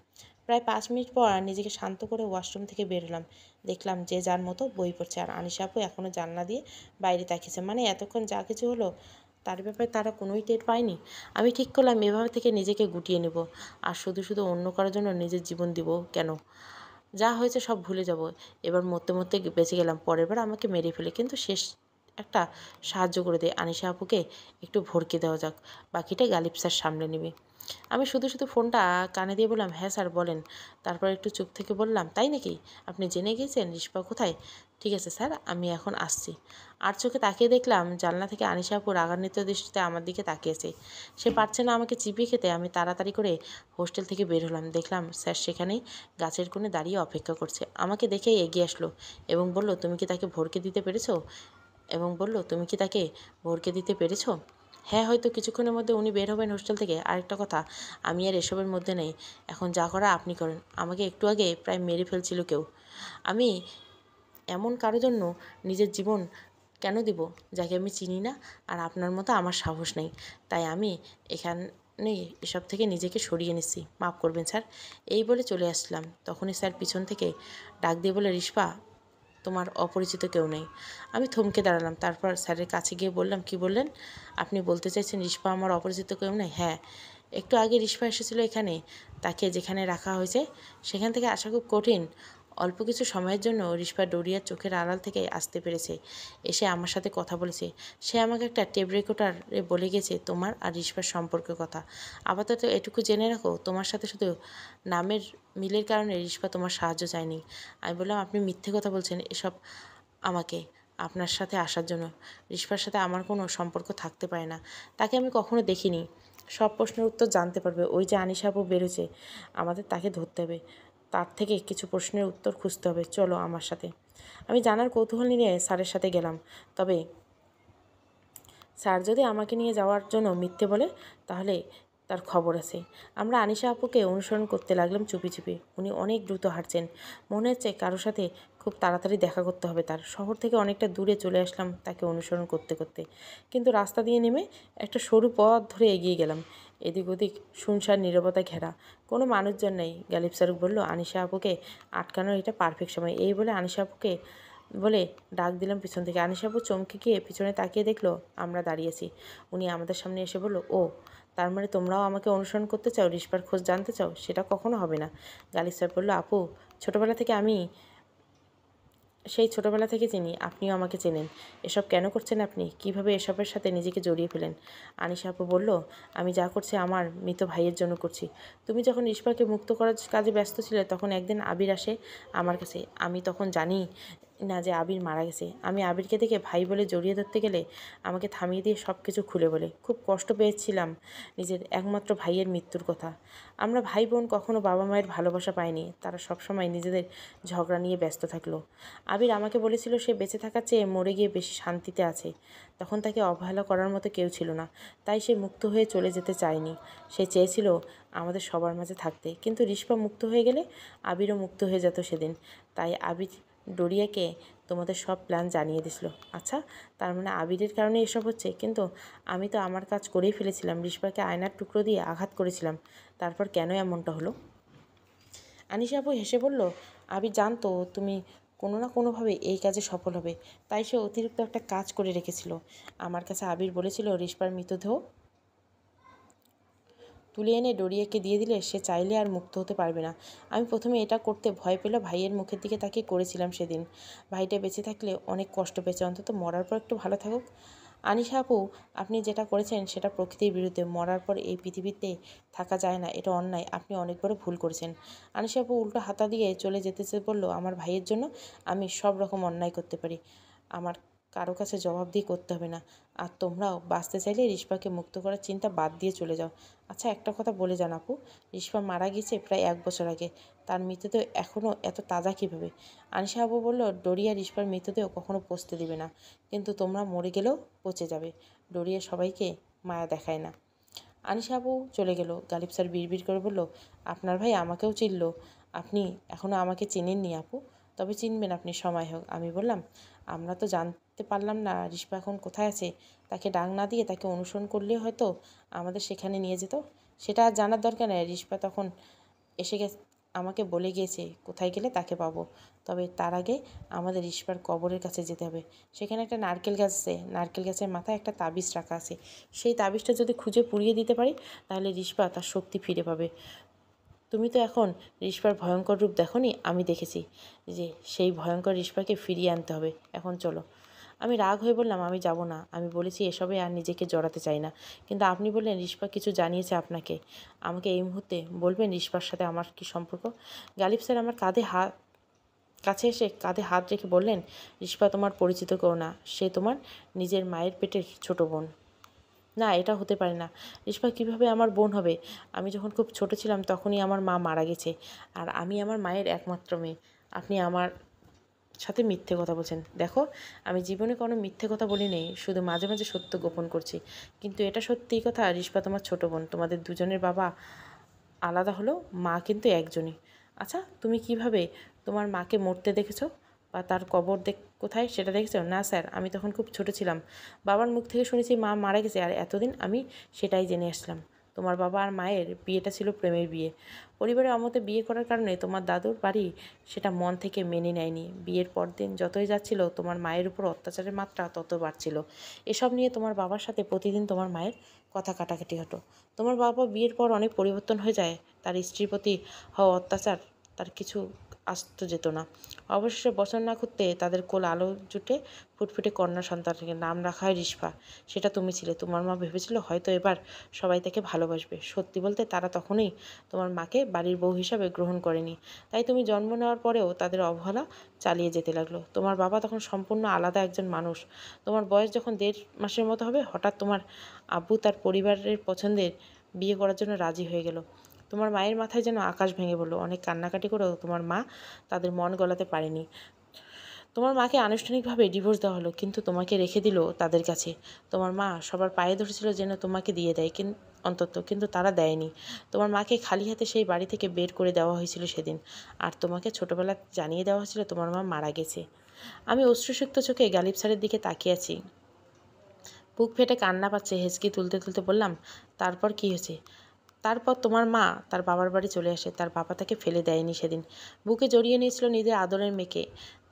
প্রায় 5 মিনিট পর নিজেকে শান্ত করে ওয়াশরুম থেকে বের হলাম। দেখলাম যে যার মতো বই পড়ছে, আর আনিশা আপু এখনও জানলা দিয়ে বাইরে তাকিয়েছে। মানে এতক্ষণ যা কিছু হলো তার ব্যাপারে তারা কোনোই টের পায়নি। আমি ঠিক করলাম এভাবে থেকে নিজেকে গুটিয়ে নেব, আর শুধু শুধু অন্য কারোর জন্য নিজের জীবন দিব কেন? যা হয়েছে সব ভুলে যাব। এবার মরতে মরতে বেঁচে গেলাম, পরের বার আমাকে মেরে ফেলে, কিন্তু শেষ একটা সাহায্য করে দে, আনিশা আপুকে একটু ভরকে দেওয়া যাক, বাকিটা গালিব স্যার সামলে নেবে। আমি শুধু শুধু ফোনটা কানে দিয়ে বললাম, হ্যাঁ স্যার বলেন। তারপর একটু চুপ থেকে বললাম, তাই নাকি? আপনি জেনে গিয়েছেন রিশপা কোথায়? ঠিক আছে স্যার, আমি এখন আসছি। আর চোখে তাকিয়ে দেখলাম জানলা থেকে আনিশা আপু রাগান্বিত দৃষ্টিতে আমার দিকে তাকিয়েছে। সে পারছে না আমাকে চিবিয়ে খেতে। আমি তাড়াতাড়ি করে হোস্টেল থেকে বের হলাম। দেখলাম স্যার সেখানেই গাছের কোণে দাঁড়িয়ে অপেক্ষা করছে। আমাকে দেখেই এগিয়ে আসলো এবং বলল, তুমি কি তাকে ভরকে দিতে পেরেছো? হ্যাঁ, হয়তো কিছুক্ষণের মধ্যে উনি বের হবেন হোস্টেল থেকে। আরেকটা কথা, আমি আর এসবের মধ্যে নেই। এখন যা করা আপনি করেন। আমাকে একটু আগে প্রায় মেরে ফেলছিল কেউ। আমি এমন কারো জন্য নিজের জীবন কেন দিব, যাকে আমি চিনি না? আর আপনার মতো আমার সাহস নেই, তাই আমি এখানে এসব থেকে নিজেকে সরিয়ে নিচ্ছি। মাফ করবেন স্যার। এই বলে চলে আসলাম। তখনই স্যার পিছন থেকে ডাক দিয়ে বলে, রিশপা, তোমার অপরিচিত কেউ নেই। আমি থমকে দাঁড়ালাম। তারপর স্যারের কাছে গিয়ে বললাম, কি বললেন? আপনি বলতে চাইছেন রিশপা আমার অপরিচিত কেউ নেই? হ্যাঁ, একটু আগে রিশপা এসেছিল এখানে। তাকে যেখানে রাখা হয়েছে সেখান থেকে আসা খুব কঠিন। অল্প কিছু সময়ের জন্য রিশপা ডোরিয়ার চোখের আড়াল থেকে আসতে পেরেছে, এসে আমার সাথে কথা বলেছে। সে আমাকে একটা টেপ রেকর্ডারে বলে গেছে তোমার আর রিশপার সম্পর্কের কথা। আপাতত এটুকু জেনে রাখো, তোমার সাথে শুধু নামের মিলের কারণে রিশপা তোমার সাহায্য চায়নি। আমি বললাম, আপনি মিথ্যে কথা বলছেন এসব আমাকে আপনার সাথে আসার জন্য। রিশপার সাথে আমার কোনো সম্পর্ক থাকতে পারে না। তাকে আমি কখনো দেখিনি। সব প্রশ্নের উত্তর জানতে পারবে। ওই যে আনিশা আপু বেরোছে, আমাদের তাকে ধরতে হবে। তার থেকে কিছু প্রশ্নের উত্তর খুঁজতে হবে, চলো আমার সাথে। আমি জানার কৌতূহল নিয়ে স্যারের সাথে গেলাম। তবে স্যার যদি আমাকে নিয়ে যাওয়ার জন্য মিথ্যে বলে তাহলে তার খবর আছে। আমরা আনিশা আপুকে অনুসরণ করতে লাগলাম চুপি চুপি। উনি অনেক দ্রুত হাঁটছেন, মনে হচ্ছে কারোর সাথে খুব তাড়াতাড়ি দেখা করতে হবে তার। শহর থেকে অনেকটা দূরে চলে আসলাম তাকে অনুসরণ করতে করতে। কিন্তু রাস্তা দিয়ে নেমে একটা সরু পথ ধরে এগিয়ে গেলাম। এদিক ওদিক শুনশান নীরবতা ঘেরা, কোনো মানুষজন নেই। গালিব স্যার বলল, আনিশা আপুকে আটকানোর এটা পারফেক্ট সময়। এই বলে আনিশা আপুকে বলে ডাক দিলাম পিছন থেকে। আনিশা আপু চমকে গিয়ে পিছনে তাকিয়ে দেখলো আমরা দাঁড়িয়েছি। উনি আমাদের সামনে এসে বলল, ও তার মানে তোমরাও আমাকে অনুসরণ করতে চাও, রিশপার খোঁজ জানতে চাও? সেটা কখনো হবে না। গালিব স্যার বলল, আপু ছোটোবেলা থেকে সেই ছোটোবেলা থেকে চিনি, আপনিও আমাকে চেনেন। এসব কেন করছেন আপনি? কিভাবে এসবের সাথে নিজেকে জড়িয়ে ফেলেন? আনিশা আপু বলল, আমি যা করছি আমার মৃত ভাইয়ের জন্য করছি। তুমি যখন রিশপাকে মুক্ত করার কাজে ব্যস্ত ছিলে তখন একদিন আবির আসে আমার কাছে। আমি তখন জানি না যে আবির মারা গেছে। আমি আবিরকে দেখে ভাই বলে জড়িয়ে ধরতে গেলে আমাকে থামিয়ে দিয়ে সব কিছু খুলে বলে। খুব কষ্ট পেয়েছিলাম নিজের একমাত্র ভাইয়ের মৃত্যুর কথা। আমরা ভাই বোন কখনো বাবা মায়ের ভালোবাসা পাইনি। তারা সবসময় নিজেদের ঝগড়া নিয়ে ব্যস্ত থাকলো। আবির আমাকে বলেছিল সে বেঁচে থাকার চেয়ে মরে গিয়ে বেশি শান্তিতে আছে। তখন তাকে অবহেলা করার মতো কেউ ছিল না, তাই সে মুক্ত হয়ে চলে যেতে চায়নি। সে চেয়েছিল আমাদের সবার মাঝে থাকতে। কিন্তু রিশপা মুক্ত হয়ে গেলে আবিরও মুক্ত হয়ে যেত সেদিন। তাই আবির ডরিয়াকে তোমাদের সব প্ল্যান জানিয়ে দিছিল। আচ্ছা, তার মানে আবিরের কারণে এসব হচ্ছে? কিন্তু আমি তো আমার কাজ করেই ফেলেছিলাম। রিশপাকে আয়নার টুকরো দিয়ে আঘাত করেছিলাম। তারপর কেন এমনটা হলো? আনিশা আপু হেসে বলল, আবির জানতো তুমি কোনো না কোনোভাবে এই কাজে সফল হবে, তাই সে অতিরিক্ত একটা কাজ করে রেখেছিল। আমার কাছে আবির বলেছিল রিশপার মৃতদেহ তুলে এনে ডরিয়াকে দিয়ে দিলে সে চাইলে আর মুক্ত হতে পারবে না। আমি প্রথমে এটা করতে ভয় পেলে ভাইয়ের মুখের দিকে তাকিয়ে করেছিলাম সেদিন। ভাইটা বেঁচে থাকলে অনেক কষ্ট পেয়েছে, অন্তত মরার পর একটু ভালো থাকুক। আনিশা আপু, আপনি যেটা করেছেন সেটা প্রকৃতির বিরুদ্ধে। মরার পর এই পৃথিবীতে থাকা যায় না, এটা অন্যায়। আপনি অনেক বড় ভুল করেছেন। আনিশা আপু উল্টো হাতা দিয়ে চলে যেতে বলল, আমার ভাইয়ের জন্য আমি সব রকম অন্যায় করতে পারি, আমার কারো কাছে জবাবদিহি করতে হবে না। আর তোমরাও বাঁচতে চাইলে রিশপাকে মুক্ত করার চিন্তা বাদ দিয়ে চলে যাও। আচ্ছা, একটা কথা বলে যান আপু, রিশপা মারা গেছে প্রায় 1 বছর আগে, তার মৃতদেহ এখনও এত তাজা কীভাবে? আনিশা আপু বলল, ডরিয়া রিশপার মৃতদেহ কখনো পচতে দেবে না, কিন্তু তোমরা মরে গেলেও পচে যাবে। ডরিয়া সবাইকে মায়া দেখায় না। আনিশা আপু চলে গেল। গালিব স্যার বিড়বিড় করে বলল, আপনার ভাই আমাকেও চিনল। আপনি এখনও আমাকে চেনেননি আপু, তবে চিনবেন আপনি, সময় হোক। আমি বললাম, আমরা তো জানতে পারলাম না রিশপা এখন কোথায় আছে। তাকে ডাক না দিয়ে তাকে অনুসরণ করলে হয়তো আমাদের সেখানে নিয়ে যেত। সেটা আর জানার দরকার নেই। রিশপা তখন এসে আমাকে বলে গিয়েছে কোথায় গেলে তাকে পাবো। তবে তার আগে আমাদের রিশপার কবরের কাছে যেতে হবে। সেখানে একটা নারকেল গাছ আছে, নারকেল গাছের মাথায় একটা তাবিজ রাখা আছে। সেই তাবিজটা যদি খুঁজে পুড়িয়ে দিতে পারি তাহলে রিশপা তার শক্তি ফিরে পাবে। তুমি তো এখন রিশপার ভয়ঙ্কর রূপ দেখোনি, আমি দেখেছি। যে সেই ভয়ঙ্কর রিশপাকে ফিরিয়ে আনতে হবে। এখন চলো। আমি রাগ হয়ে বললাম, আমি যাব না। আমি বলেছি এসবে আর নিজেকে জড়াতে চাই না। কিন্তু আপনি বললেন রিশপা কিছু জানিয়েছে আপনাকে। আমাকে এই মুহূর্তে বলবেন রিশপার সাথে আমার কী সম্পর্ক? গালিব স্যার আমার কাছে এসে কাঁধে হাত রেখে বললেন, রিশপা তোমার পরিচিত কেউ না, সে তোমার নিজের মায়ের পেটের ছোট বোন। না, এটা হতে পারে না। রিশপা কীভাবে আমার বোন হবে? আমি যখন খুব ছোট ছিলাম তখনই আমার মা মারা গেছে, আর আমি আমার মায়ের একমাত্র মেয়ে। আপনি আমার সাথে মিথ্যে কথা বলছেন। দেখো, আমি জীবনে কোনো মিথ্যে কথা বলি নেই, শুধু মাঝে মাঝে সত্য গোপন করছি। কিন্তু এটা সত্যিই কথা, রিশপা তোমার ছোট বোন। তোমাদের দুজনের বাবা আলাদা হলেও মা কিন্তু একজনই। আচ্ছা, তুমি কিভাবে তোমার মাকে মরতে দেখেছো, বা তার কবর কোথায় সেটা দেখেছো? না স্যার, আমি তখন খুব ছোট ছিলাম। বাবার মুখ থেকে শুনেছি মা মারা গেছে, আর এতদিন আমি সেটাই জেনে আসলাম। তোমার বাবা আর মায়ের বিয়েটা ছিল প্রেমের বিয়ে। পরিবারের অমতে বিয়ে করার কারণে তোমার দাদুর বাড়ি সেটা মন থেকে মেনে নেয়নি। বিয়ের পরদিন যতই যাচ্ছিল তোমার মায়ের উপর অত্যাচারের মাত্রা তত বাড়ছিল। এসব নিয়ে তোমার বাবার সাথে প্রতিদিন তোমার মায়ের কথা কাটাকাটি হতো। তোমার বাবা বিয়ের পর অনেক পরিবর্তন হয়ে যায়। তার স্ত্রীর প্রতি হওয়া অত্যাচার তার কিছু আসত যেত না। অবশেষে বছর না ঘুরতে তাদের কোল আলো জুটে ফুটফুটে কন্যা সন্তানকে নাম রাখা হয় রিশপা। সেটা তুমি ছিলে। তোমার মা ভেবেছিল হয়তো এবার সবাই তাকে ভালোবাসবে। সত্যি বলতে তারা তখনই তোমার মাকে বাড়ির বউ হিসাবে গ্রহণ করেনি। তাই তুমি জন্ম নেওয়ার পরেও তাদের অবহেলা চালিয়ে যেতে লাগলো। তোমার বাবা তখন সম্পূর্ণ আলাদা একজন মানুষ। তোমার বয়স যখন 1.5 মাসের মতো হবে হঠাৎ তোমার আব্বু তার পরিবারের পছন্দের বিয়ে করার জন্য রাজি হয়ে গেল। তোমার মায়ের মাথায় যেন আকাশ ভেঙে পড়ল। অনেক কান্নাকাটি করেও তোমার মা তাদের মন গলাতে পারেনি। তোমার মাকে আনুষ্ঠানিকভাবে ডিভোর্স দেওয়া হলো, কিন্তু তোমাকে রেখে দিল তাদের কাছে। তোমার মা সবার পায়ে ধরেছিল যেন তোমাকে দিয়ে দেয়, কিন্তু তারা দেয়নি। তোমার মাকে খালি হাতে সেই বাড়ি থেকে বের করে দেওয়া হয়েছিল সেদিন। আর তোমাকে ছোটোবেলা জানিয়ে দেওয়া হয়েছিল তোমার মা মারা গেছে। আমি অশ্রুসিক্ত চোখে গালিব স্যারের দিকে তাকিয়ে আছি। বুক ফেটে কান্না পাচ্ছে। হেঁচকি তুলতে তুলতে বললাম, তারপর কি হয়েছে? তারপর তোমার মা তার বাবার বাড়ি চলে আসে। তার বাবা তাকে ফেলে দেয়নি সেদিন, বুকে জড়িয়ে নিয়েছিল নিজের আদরের মেয়েকে।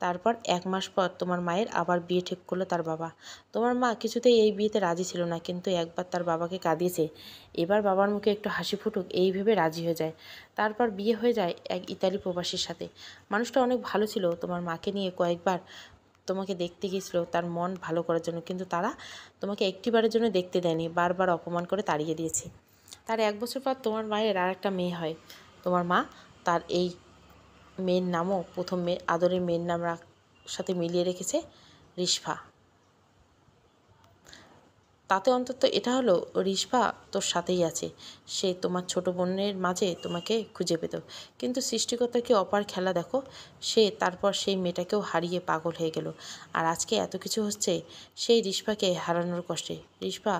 তারপর 1 মাস পর তোমার মায়ের আবার বিয়ে ঠিক করলো তার বাবা। তোমার মা কিছুতেই এই বিয়েতে রাজি ছিল না, কিন্তু একবার তার বাবাকে কাঁদিয়েছে, এবার বাবার মুখে একটু হাসি ফুটুক এই ভেবে রাজি হয়ে যায়। তারপর বিয়ে হয়ে যায় এক ইতালি প্রবাসীর সাথে। মানুষটা অনেক ভালো ছিল। তোমার মাকে নিয়ে কয়েকবার তোমাকে দেখতে গিয়েছিল তার মন ভালো করার জন্য, কিন্তু তারা তোমাকে একটিবারের জন্য দেখতে দেয়নি, বারবার অপমান করে তাড়িয়ে দিয়েছে। তার 1 বছর পর তোমার মায়ের আর একটা মেয়ে হয়। তোমার মা তার এই মেয়ের নামও প্রথম মেয়ের আদরের মেয়ের নাম সাথে মিলিয়ে রেখেছে রিশফা। তাতে অন্তত এটা হলো রিশফা তোর সাথেই আছে, সে তোমার ছোট বোনের মাঝে তোমাকে খুঁজে পেত। কিন্তু সৃষ্টিকর্তার কি অপার খেলা দেখো, সে তারপর সেই মেয়েটাকেও হারিয়ে পাগল হয়ে গেল। আর আজকে এত কিছু হচ্ছে সেই রিশফাকে হারানোর কষ্টে। রিশফা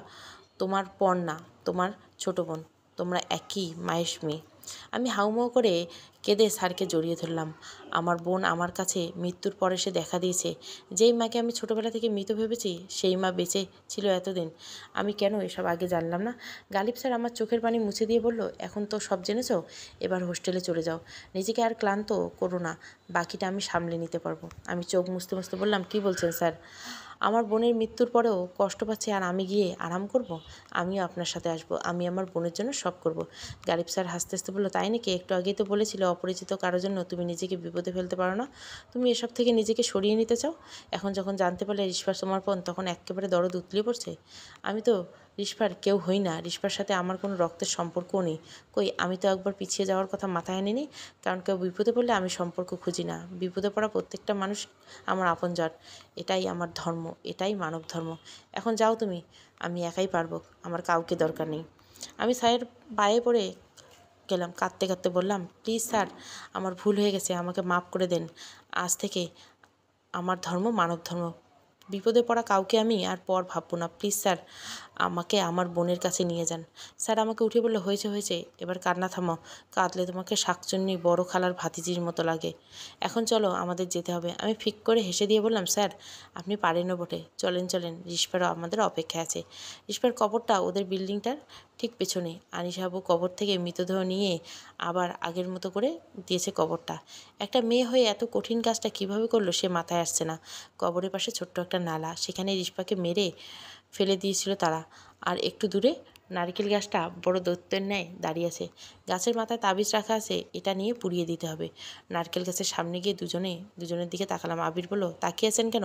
তোমার পর না, তোমার ছোট বোন। তোমরা একই মায়ের মেয়ে। আমি হাউমাউ করে কেঁদে স্যারকে জড়িয়ে ধরলাম। আমার বোন আমার কাছে মৃত্যুর পরে সে দেখা দিয়েছে। যেই মাকে আমি ছোটোবেলা থেকে মৃত ভেবেছি, সেই মা বেঁচে ছিল এতদিন। আমি কেন এসব আগে জানলাম না? গালিব স্যার আমার চোখের পানি মুছে দিয়ে বলল, এখন তো সব জেনেছো, এবার হোস্টেলে চলে যাও। নিজেকে আর ক্লান্ত করো না, বাকিটা আমি সামলে নিতে পারবো। আমি চোখ মুছতে মুছতে বললাম, কী বলছেন স্যার? আমার বোনের মৃত্যুর পরেও কষ্ট পাচ্ছে আর আমি গিয়ে আরাম করব? আমিও আপনার সাথে আসবো, আমি আমার বোনের জন্য সব করব। গালিব স্যার হাসতে হাসতে বলল, তাই নাকি? একটু আগেই তো বলেছিলে অপরিচিত কারোর জন্য তুমি নিজেকে বিপদে ফেলতে পারো না। তুমি এসব থেকে নিজেকে সরিয়ে নিতে চাও। এখন যখন জানতে পারলে রিশফার সমর্পণ, তখন একেবারে দরদ উতলে পড়ছে। আমি তো রিশফার কেউ হই না, রিশফার সাথে আমার কোনো রক্তের সম্পর্কও নেই। কই, আমি তো একবার পিছিয়ে যাওয়ার কথা মাথায় আনিনি। কারণ কেউ বিপদে পড়লে আমি সম্পর্ক খুঁজি না। বিপদে পড়া প্রত্যেকটা মানুষ আমার আপনজন। এটাই আমার ধর্ম, এটাই মানব ধর্ম। এখন যাও তুমি, আমি একাই পারবো, আমার কাউকে দরকার নেই। আমি স্যারের পায়ে পড়ে গেলাম, কাঁদতে কাঁদতে বললাম, প্লিজ স্যার, আমার ভুল হয়ে গেছে, আমাকে মাফ করে দেন। আজ থেকে আমার ধর্ম মানব ধর্ম। বিপদে পড়া কাউকে আমি আর পর ভাববো না। প্লিজ স্যার, আমাকে আমার বোনের কাছে নিয়ে যান। স্যার আমাকে উঠে বললো, হয়েছে হয়েছে, এবার কান্না থামাও। কাঁদলে তোমাকে শাকচুন্নি বড় খালার ভাতিজির মতো লাগে। এখন চলো, আমাদের যেতে হবে। আমি ফিক করে হেসে দিয়ে বললাম, স্যার আপনি পারেনও বটে, চলেন চলেন, রিশফারও আমাদের অপেক্ষায় আছে। রিশফার কবরটা ওদের বিল্ডিংটার ঠিক পেছনে। আনিসাবু কবর থেকে মৃতদেহ নিয়ে আবার আগের মতো করে দিয়েছে কবরটা। একটা মেয়ে হয়ে এত কঠিন কাজটা কিভাবে করলো সে মাথায় আসছে না। কবরের পাশে ছোট্ট একটা নালা, সেখানে রিশফাকে মেরে ফেলে দিয়েছিল তারা। আর একটু দূরে নারকেল গাছটা বড় দৈত্যের ন্যায় দাঁড়িয়ে আছে। গাছের মাথায় তাবিজ রাখা আছে, এটা নিয়ে পুড়িয়ে দিতে হবে। নারকেল গাছের সামনে গিয়ে দুজনের দিকে তাকালাম। আবির বলল, তাকিয়ে আছেন কেন?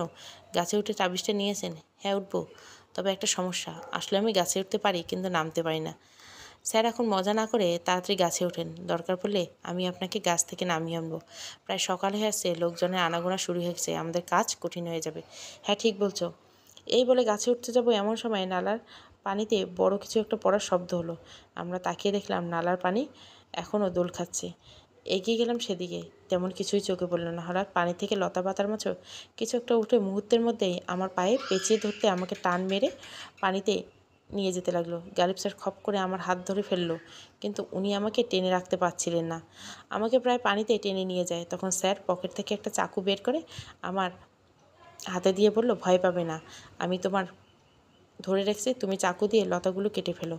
গাছে উঠে তাবিজটা নিয়েছেন? হ্যাঁ, উঠবো, তবে একটা সমস্যা। আসলে আমি গাছে উঠতে পারি, কিন্তু নামতে পারি না। স্যার এখন মজা না করে তাড়াতাড়ি গাছে ওঠেন, দরকার পড়লে আমি আপনাকে গাছ থেকে নামিয়ে আনবো। প্রায় সকাল হয়ে আসছে, লোকজনের আনাগোনা শুরু হয়ে গেছে, আমাদের কাজ কঠিন হয়ে যাবে। হ্যাঁ, ঠিক বলছো। এই বলে গাছে উঠতে যাবো এমন সময় নালার পানিতে বড় কিছু একটা পড়ার শব্দ হলো। আমরা তাকিয়ে দেখলাম নালার পানি এখনও দোল খাচ্ছে। এগিয়ে গেলাম সেদিকে, তেমন কিছুই চোখে পড়লো না। হঠাৎ পানি থেকে লতা পাতার মতো কিছু একটা উঠে মুহূর্তের মধ্যেই আমার পায়ে পেঁচিয়ে ধরতে আমাকে টান মেরে পানিতে নিয়ে যেতে লাগলো। গালিব স্যার খপ করে আমার হাত ধরে ফেললো, কিন্তু উনি আমাকে টেনে রাখতে পারছিলেন না। আমাকে প্রায় পানিতে টেনে নিয়ে যায়। তখন স্যার পকেট থেকে একটা চাকু বের করে আমার হাতে দিয়ে বলল, ভয় পাবে না, আমি তোমার ধরে রেখেছি, তুমি চাকু দিয়ে লতাগুলো কেটে ফেলো।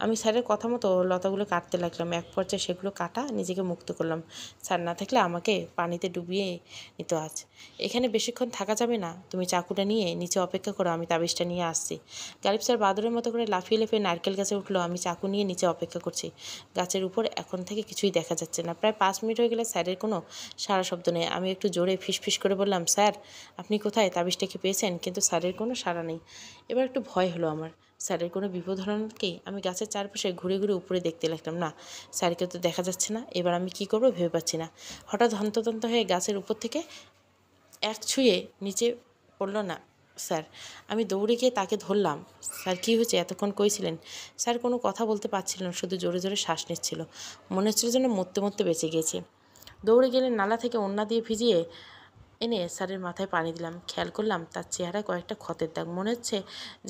আমি স্যারের কথা মতো লতাগুলো কাটতে লাগলাম। এক পর্যায়ে সেগুলো কাটা নিজেকে মুক্ত করলাম। স্যার না থাকলে আমাকে পানিতে ডুবিয়ে নিত আজ। এখানে বেশিক্ষণ থাকা যাবে না, তুমি চাকুটা নিয়ে নিচে অপেক্ষা করো, আমি তাবিজটা নিয়ে আসছি। গালিব স্যার বাদরের মতো করে লাফিয়ে লাফিয়ে নারকেল গাছে উঠলো। আমি চাকু নিয়ে নিচে অপেক্ষা করছি। গাছের উপর এখন থেকে কিছুই দেখা যাচ্ছে না। প্রায় 5 মিনিট হয়ে গেলে স্যারের কোনো সারা শব্দ নেই। আমি একটু জোরে ফিসফিস করে বললাম, স্যার আপনি কোথায়? তাবিজটা কি পেয়েছেন? কিন্তু স্যারের কোনো সাড়া নেই। এবার একটু ভয় হলো আমার। স্যারের কোনো বিপদ হলো নাকি? আমি গাছের চারপাশে ঘুরে ঘুরে উপরে দেখতে লাগলাম, না, স্যারকে তো দেখা যাচ্ছে না। এবার আমি কি করবো ভেবে পাচ্ছি না। হঠাৎ হন্তদন্ত হয়ে গাছের উপর থেকে এক ছুঁয়ে নিচে পড়লো না স্যার। আমি দৌড়ে গিয়ে তাকে ধরলাম। স্যার কী হয়েছে, এতক্ষণ কইছিলেন? স্যার কোনো কথা বলতে পারছিল না, শুধু জোরে জোরে শ্বাস নিচ্ছিল। মনে হচ্ছিল যেন মরতে মরতে বেঁচে গিয়েছে। দৌড়ে গেলে নালা থেকে ওড়না দিয়ে ভিজিয়ে এনে স্যারের মাথায় পানি দিলাম। খেয়াল করলাম তার চেহারায় কয়েকটা ক্ষতের দাগ, মনে হচ্ছে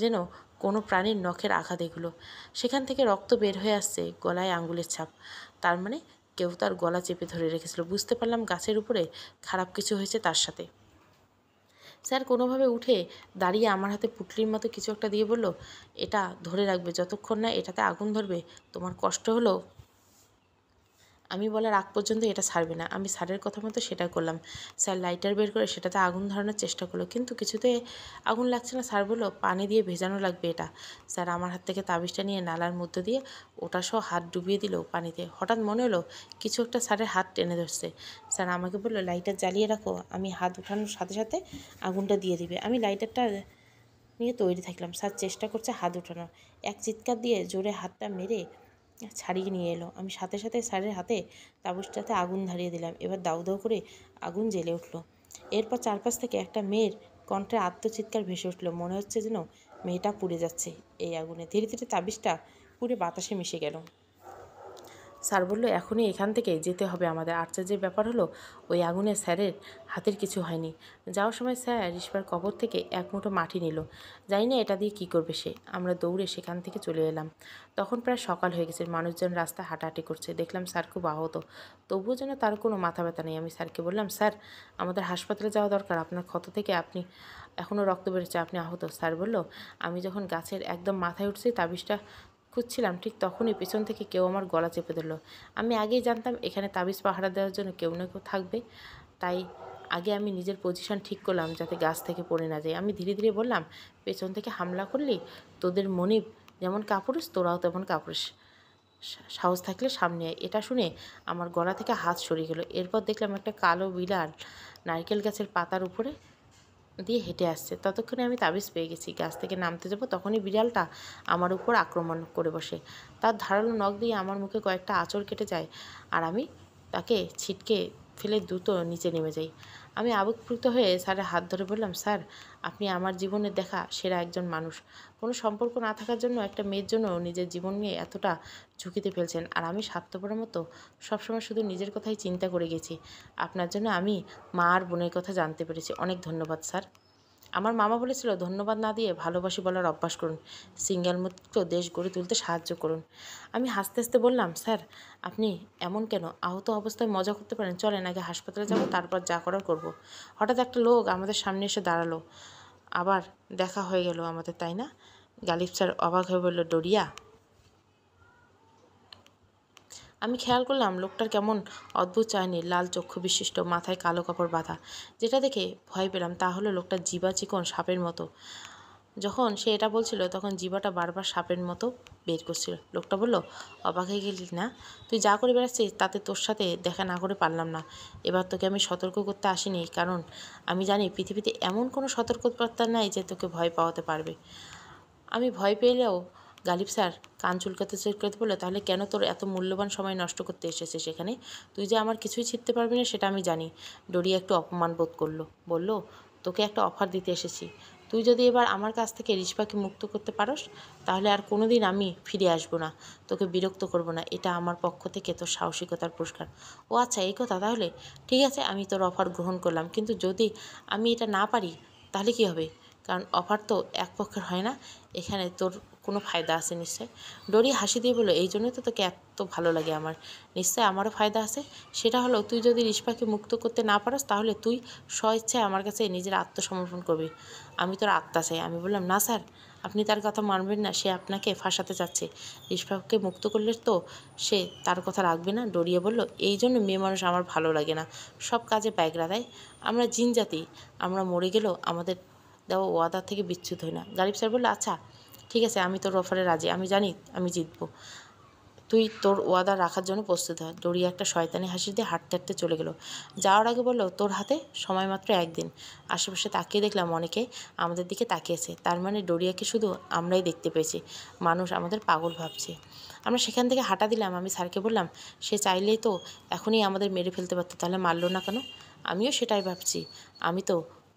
যেন কোনো প্রাণীর নখের আঘাত এগুলো। সেখান থেকে রক্ত বের হয়ে আসছে, গলায় আঙুলের ছাপ। তার মানে কেউ তার গলা চেপে ধরে রেখেছিল। বুঝতে পারলাম গাছের উপরে খারাপ কিছু হয়েছে তার সাথে। স্যার কোনোভাবে উঠে দাঁড়িয়ে আমার হাতে পুটলির মতো কিছু একটা দিয়ে বলল, এটা ধরে রাখবে, যতক্ষণ না এটাতে আগুন ধরবে তোমার কষ্ট হলো। আমি বলার আগ পর্যন্ত এটা ছাড়বে না। আমি স্যারের কথা মতো সেটা করলাম। স্যার লাইটার বের করে সেটাতে আগুন ধরানোর চেষ্টা করলো, কিন্তু কিছুতে আগুন লাগছে না। স্যার বলল, পানি দিয়ে ভেজানো লাগবে এটা। স্যার আমার হাত থেকে তাবিজটা নিয়ে নালার মধ্য দিয়ে ওটা সহ হাত ডুবিয়ে দিল পানিতে। হঠাৎ মনে হলো কিছু একটা স্যারের হাত টেনে ধরছে। স্যার আমাকে বলল, লাইটার জ্বালিয়ে রাখো, আমি হাত উঠানোর সাথে সাথে আগুনটা দিয়ে দিবে। আমি লাইটারটা নিয়ে তৈরি থাকলাম। স্যার চেষ্টা করছে হাত উঠানোর। এক চিৎকার দিয়ে জোরে হাতটা মেরে ছাড়িয়ে নিয়ে এলো। আমি সাথে সাথে স্যারের হাতে তাবুজটাতে আগুন ধরিয়ে দিলাম। এবার দাউ দাউ করে আগুন জ্বেলে উঠল। এরপর চারপাশ থেকে একটা মেয়ের কণ্ঠে আত্মচিৎকার ভেসে উঠল। মনে হচ্ছে যেন মেয়েটা পুড়ে যাচ্ছে এই আগুনে। ধীরে ধীরে তাবিজটা পুড়ে বাতাসে মিশে গেল। স্যার বলল, এখনই এখান থেকে যেতে হবে আমাদের। আশ্চর্যের ব্যাপার হলো ওই আগুনে স্যারের হাতের কিছু হয়নি। যাওয়ার সময় স্যার রিস্পার কবর থেকে এক মুঠো মাটি নিল। জানি না এটা দিয়ে কী করবে সে। আমরা দৌড়ে সেখান থেকে চলে এলাম। তখন প্রায় সকাল হয়ে গেছে। মানুষজন রাস্তায় হাঁটাহাঁটি করছে। দেখলাম স্যার খুব আহত, তবুও যেন তার কোনো মাথা ব্যথা নেই। আমি স্যারকে বললাম, স্যার আমাদের হাসপাতালে যাওয়া দরকার, আপনার ক্ষত থেকে আপনি এখনও রক্ত বেরোচ্ছে, আপনি আহত। স্যার বলল, আমি যখন গাছের একদম মাথায় উঠছি তাবিজটা খুঁজছিলাম, ঠিক তখনই পেছন থেকে কেউ আমার গলা চেপে ধরলো। আমি আগেই জানতাম এখানে তাবিজ পাহারা দেওয়ার জন্য কেউ না কেউ থাকবে, তাই আগে আমি নিজের পজিশন ঠিক করলাম যাতে গাছ থেকে পড়ে না যায়। আমি ধীরে ধীরে বললাম, পেছন থেকে হামলা করলি তোদের মনিব যেমন কাপুরুষ, তোরাও তেমন কাপুরুষ, সাহস থাকলে সামনে আয়। এটা শুনে আমার গলা থেকে হাত সরিয়ে গেল। এরপর দেখলাম একটা কালো বিড়াল নারকেল গাছের পাতার উপরে দিয়ে হেঁটে আসছে। ততক্ষণে আমি তাবিজ পেয়ে গেছি। গাছ থেকে নামতে যাব, তখনই বিড়ালটা আমার উপর আক্রমণ করে বসে। তার ধারালো নখ দিয়ে আমার মুখে কয়েকটা আঁচড় কেটে যায়, আর আমি তাকে ছিটকে ফেলে দ্রুত নিচে নেমে যাই। আমি আবেগপ্রুত হয়ে স্যারের হাত ধরে বললাম, স্যার আপনি আমার জীবনে দেখা সেরা একজন মানুষ। কোনো সম্পর্ক না থাকার জন্য একটা মেয়ের জন্য নিজের জীবন নিয়ে এতটা ঝুঁকিতে ফেলছেন, আর আমি স্বার্থপরের মতো সবসময় শুধু নিজের কথাই চিন্তা করে গেছি। আপনার জন্য আমি মা আর বোনের কথা জানতে পেরেছি। অনেক ধন্যবাদ স্যার। আমার মামা বলেছিল, ধন্যবাদ না দিয়ে ভালোবাসি বলার অভ্যাস করুন, সিঙ্গেল মুক্ত দেশ গড়ে তুলতে সাহায্য করুন। আমি হাসতে হাসতে বললাম, স্যার আপনি এমন কেন? আহত অবস্থায় মজা করতে পারেন, চলেন আগে হাসপাতালে যাব, তারপর যা করার করব। হঠাৎ একটা লোক আমাদের সামনে এসে দাঁড়ালো। আবার দেখা হয়ে গেল আমাদের, তাই না? গালিব স্যার অবাক হয়ে বলল, ডোরিয়া। আমি খেয়াল করলাম লোকটার কেমন অদ্ভুত চাহনি, লাল চক্ষু বিশিষ্ট, মাথায় কালো কাপড় বাঁধা। যেটা দেখে ভয় পেলাম তা হলো লোকটার জিবা চিকন সাপের মতো। যখন সে এটা বলছিল তখন জিবাটা বারবার সাপের মতো বের করছিল। লোকটা বলল, অবাক হয়ে গেলি না? তুই যা করে বেড়াচ্ছিস তাতে তোর সাথে দেখা না করে পারলাম না। এবার তোকে আমি সতর্ক করতে আসিনি, কারণ আমি জানি পৃথিবীতে এমন কোনো সতর্কবার্তা নাই যে তোকে ভয় পাওয়াতে পারবে। আমি ভয় পেলেও গালিব স্যার কান চুলকাতে চুলকাতে বলল, তাহলে কেন তোর এত মূল্যবান সময় নষ্ট করতে এসেছে সেখানে? তুই যে আমার কিছুই ছিঁড়তে পারবি না সেটা আমি জানি। ডোরিয়া একটু অপমান বোধ করলো, বলল, তোকে একটা অফার দিতে এসেছি। তুই যদি এবার আমার কাছ থেকে রিস্পাকে মুক্ত করতে পারস, তাহলে আর কোনো দিন আমি ফিরে আসবো না, তোকে বিরক্ত করব না। এটা আমার পক্ষ থেকে তোর সাহসিকতার পুরস্কার। ও আচ্ছা, এই কথা। তাহলে ঠিক আছে, আমি তোর অফার গ্রহণ করলাম, কিন্তু যদি আমি এটা না পারি তাহলে কী হবে? কারণ অফার তো এক পক্ষের হয় না, এখানে তোর কোনো ফায়দা আছে নিশ্চয়। ডোরি হাসি দিয়ে বলল, এই জন্যই তো তোকে এত ভালো লাগে আমার। নিশ্চয় আমারও ফায়দা আছে। সেটা হলো, তুই যদি রিস্পাকে মুক্ত করতে না পারস তাহলে তুই স্বইচ্ছায় আমার কাছে নিজের আত্মসমর্পণ করবি। আমি তোর আত্মা চাই। আমি বললাম, না স্যার, আপনি তার কথা মানবেন না, সে আপনাকে ফাঁসাতে চাচ্ছে। রিস্পাকে মুক্ত করলে তো সে তার কথা রাখবে না। ডরিয়ে বলল, এই জন্য মেয়ে মানুষ আমার ভালো লাগে না, সব কাজে ব্যাগরা দেয়। আমরা জিন জাতি, আমরা মরে গেলেও আমাদের দেওয়া ওয়াদা থেকে বিচ্যুত হই না। গালিব স্যার বলল, আচ্ছা ঠিক আছে, আমি তোর অফারে রাজি। আমি জানি আমি জিতবো, তুই তোর ওয়াদা রাখার জন্য প্রস্তুত হয়। ডোরিয়া একটা শয়তানি হাসি দিয়ে হাঁটতে হাঁটতে চলে গেল। যাওয়ার আগে বলল, তোর হাতে সময় মাত্র একদিন। আশেপাশে তাকিয়ে দেখলাম অনেকে আমাদের দিকে তাকিয়েছে। তার মানে ডোরিয়াকে শুধু আমরাই দেখতে পেয়েছি, মানুষ আমাদের পাগল ভাবছে। আমরা সেখান থেকে হাঁটা দিলাম। আমি স্যারকে বললাম, সে চাইলেই তো এখনই আমাদের মেরে ফেলতে পারতো, তাহলে মারল না কেন? আমিও সেটাই ভাবছি। আমি তো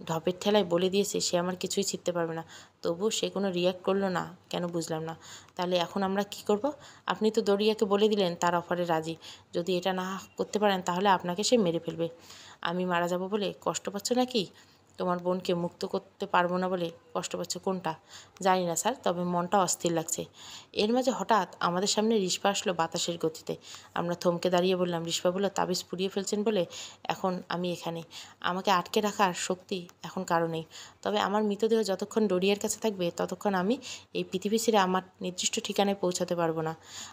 ঢপের ঠেলায় বলে দিয়েছে সে আমার কিছুই ছিঁড়তে পারবে না, তবুও সে কোনো রিয়াক্ট করলো না কেন বুঝলাম না। তাহলে এখন আমরা কি করব? আপনি তো দরিয়াকে বলে দিলেন তার অফারে রাজি, যদি এটা না করতে পারেন তাহলে আপনাকে সে মেরে ফেলবে। আমি মারা যাব বলে কষ্ট পাচ্ছ নাকি? তোমার বোনকে মুক্ত করতে পারবো না বলে কষ্ট পাচ্ছ কোনটা? জানি না স্যার, তবে মনটা অস্থির লাগছে। এর মাঝে হঠাৎ আমাদের সামনে রিস্পা আসলো বাতাসের গতিতে। আমরা থমকে দাঁড়িয়ে বললাম। রিস্পা বলল, তাবিজ পুড়িয়ে ফেলছেন বলে এখন আমি এখানে। আমাকে আটকে রাখার শক্তি এখন কারো নেই। তবে আমার মৃতদেহ যতক্ষণ ডোরিয়ার কাছে থাকবে ততক্ষণ আমি এই পৃথিবী ছেড়ে আমার নির্দিষ্ট ঠিকানায় পৌঁছাতে পারবো না।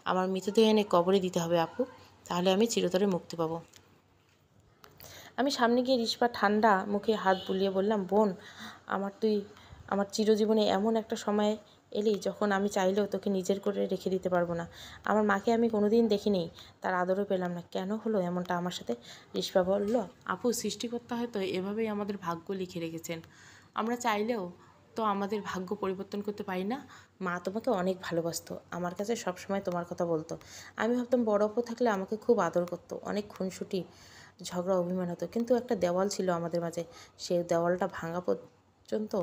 আমার মৃতদেহ এনে কবরে দিতে হবে আপু, তাহলে আমি চিরতরে মুক্তি পাবো। আমি সামনে গিয়ে রিস্পার ঠান্ডা মুখে হাত বুলিয়ে বললাম, বোন, তুই আমার চিরজীবনে এমন একটা সময় এলি যখন আমি চাইলেও তোকে নিজের করে রেখে দিতে পারবো না। আমার মাকে আমি কোনোদিন দেখিনি, তার আদরও পেলাম না। কেন হলো এমনটা আমার সাথে? রিস্পা বলল, আপু, সৃষ্টিকর্তা হয়তো এভাবেই আমাদের ভাগ্য লিখে রেখেছেন। আমরা চাইলেও তো আমাদের ভাগ্য পরিবর্তন করতে পারি না। মা তোমাকে অনেক ভালোবাসতো, আমার কাছে সবসময় তোমার কথা বলতো। আমি ভাবতাম বড় অপু থাকলে আমাকে খুব আদর করতো, অনেক খুনসুটি ঝগড়া অভিমান হতো, কিন্তু একটা দেওয়াল ছিল আমাদের মাঝে। সেই দেওয়ালটা ভাঙা পর্যন্ত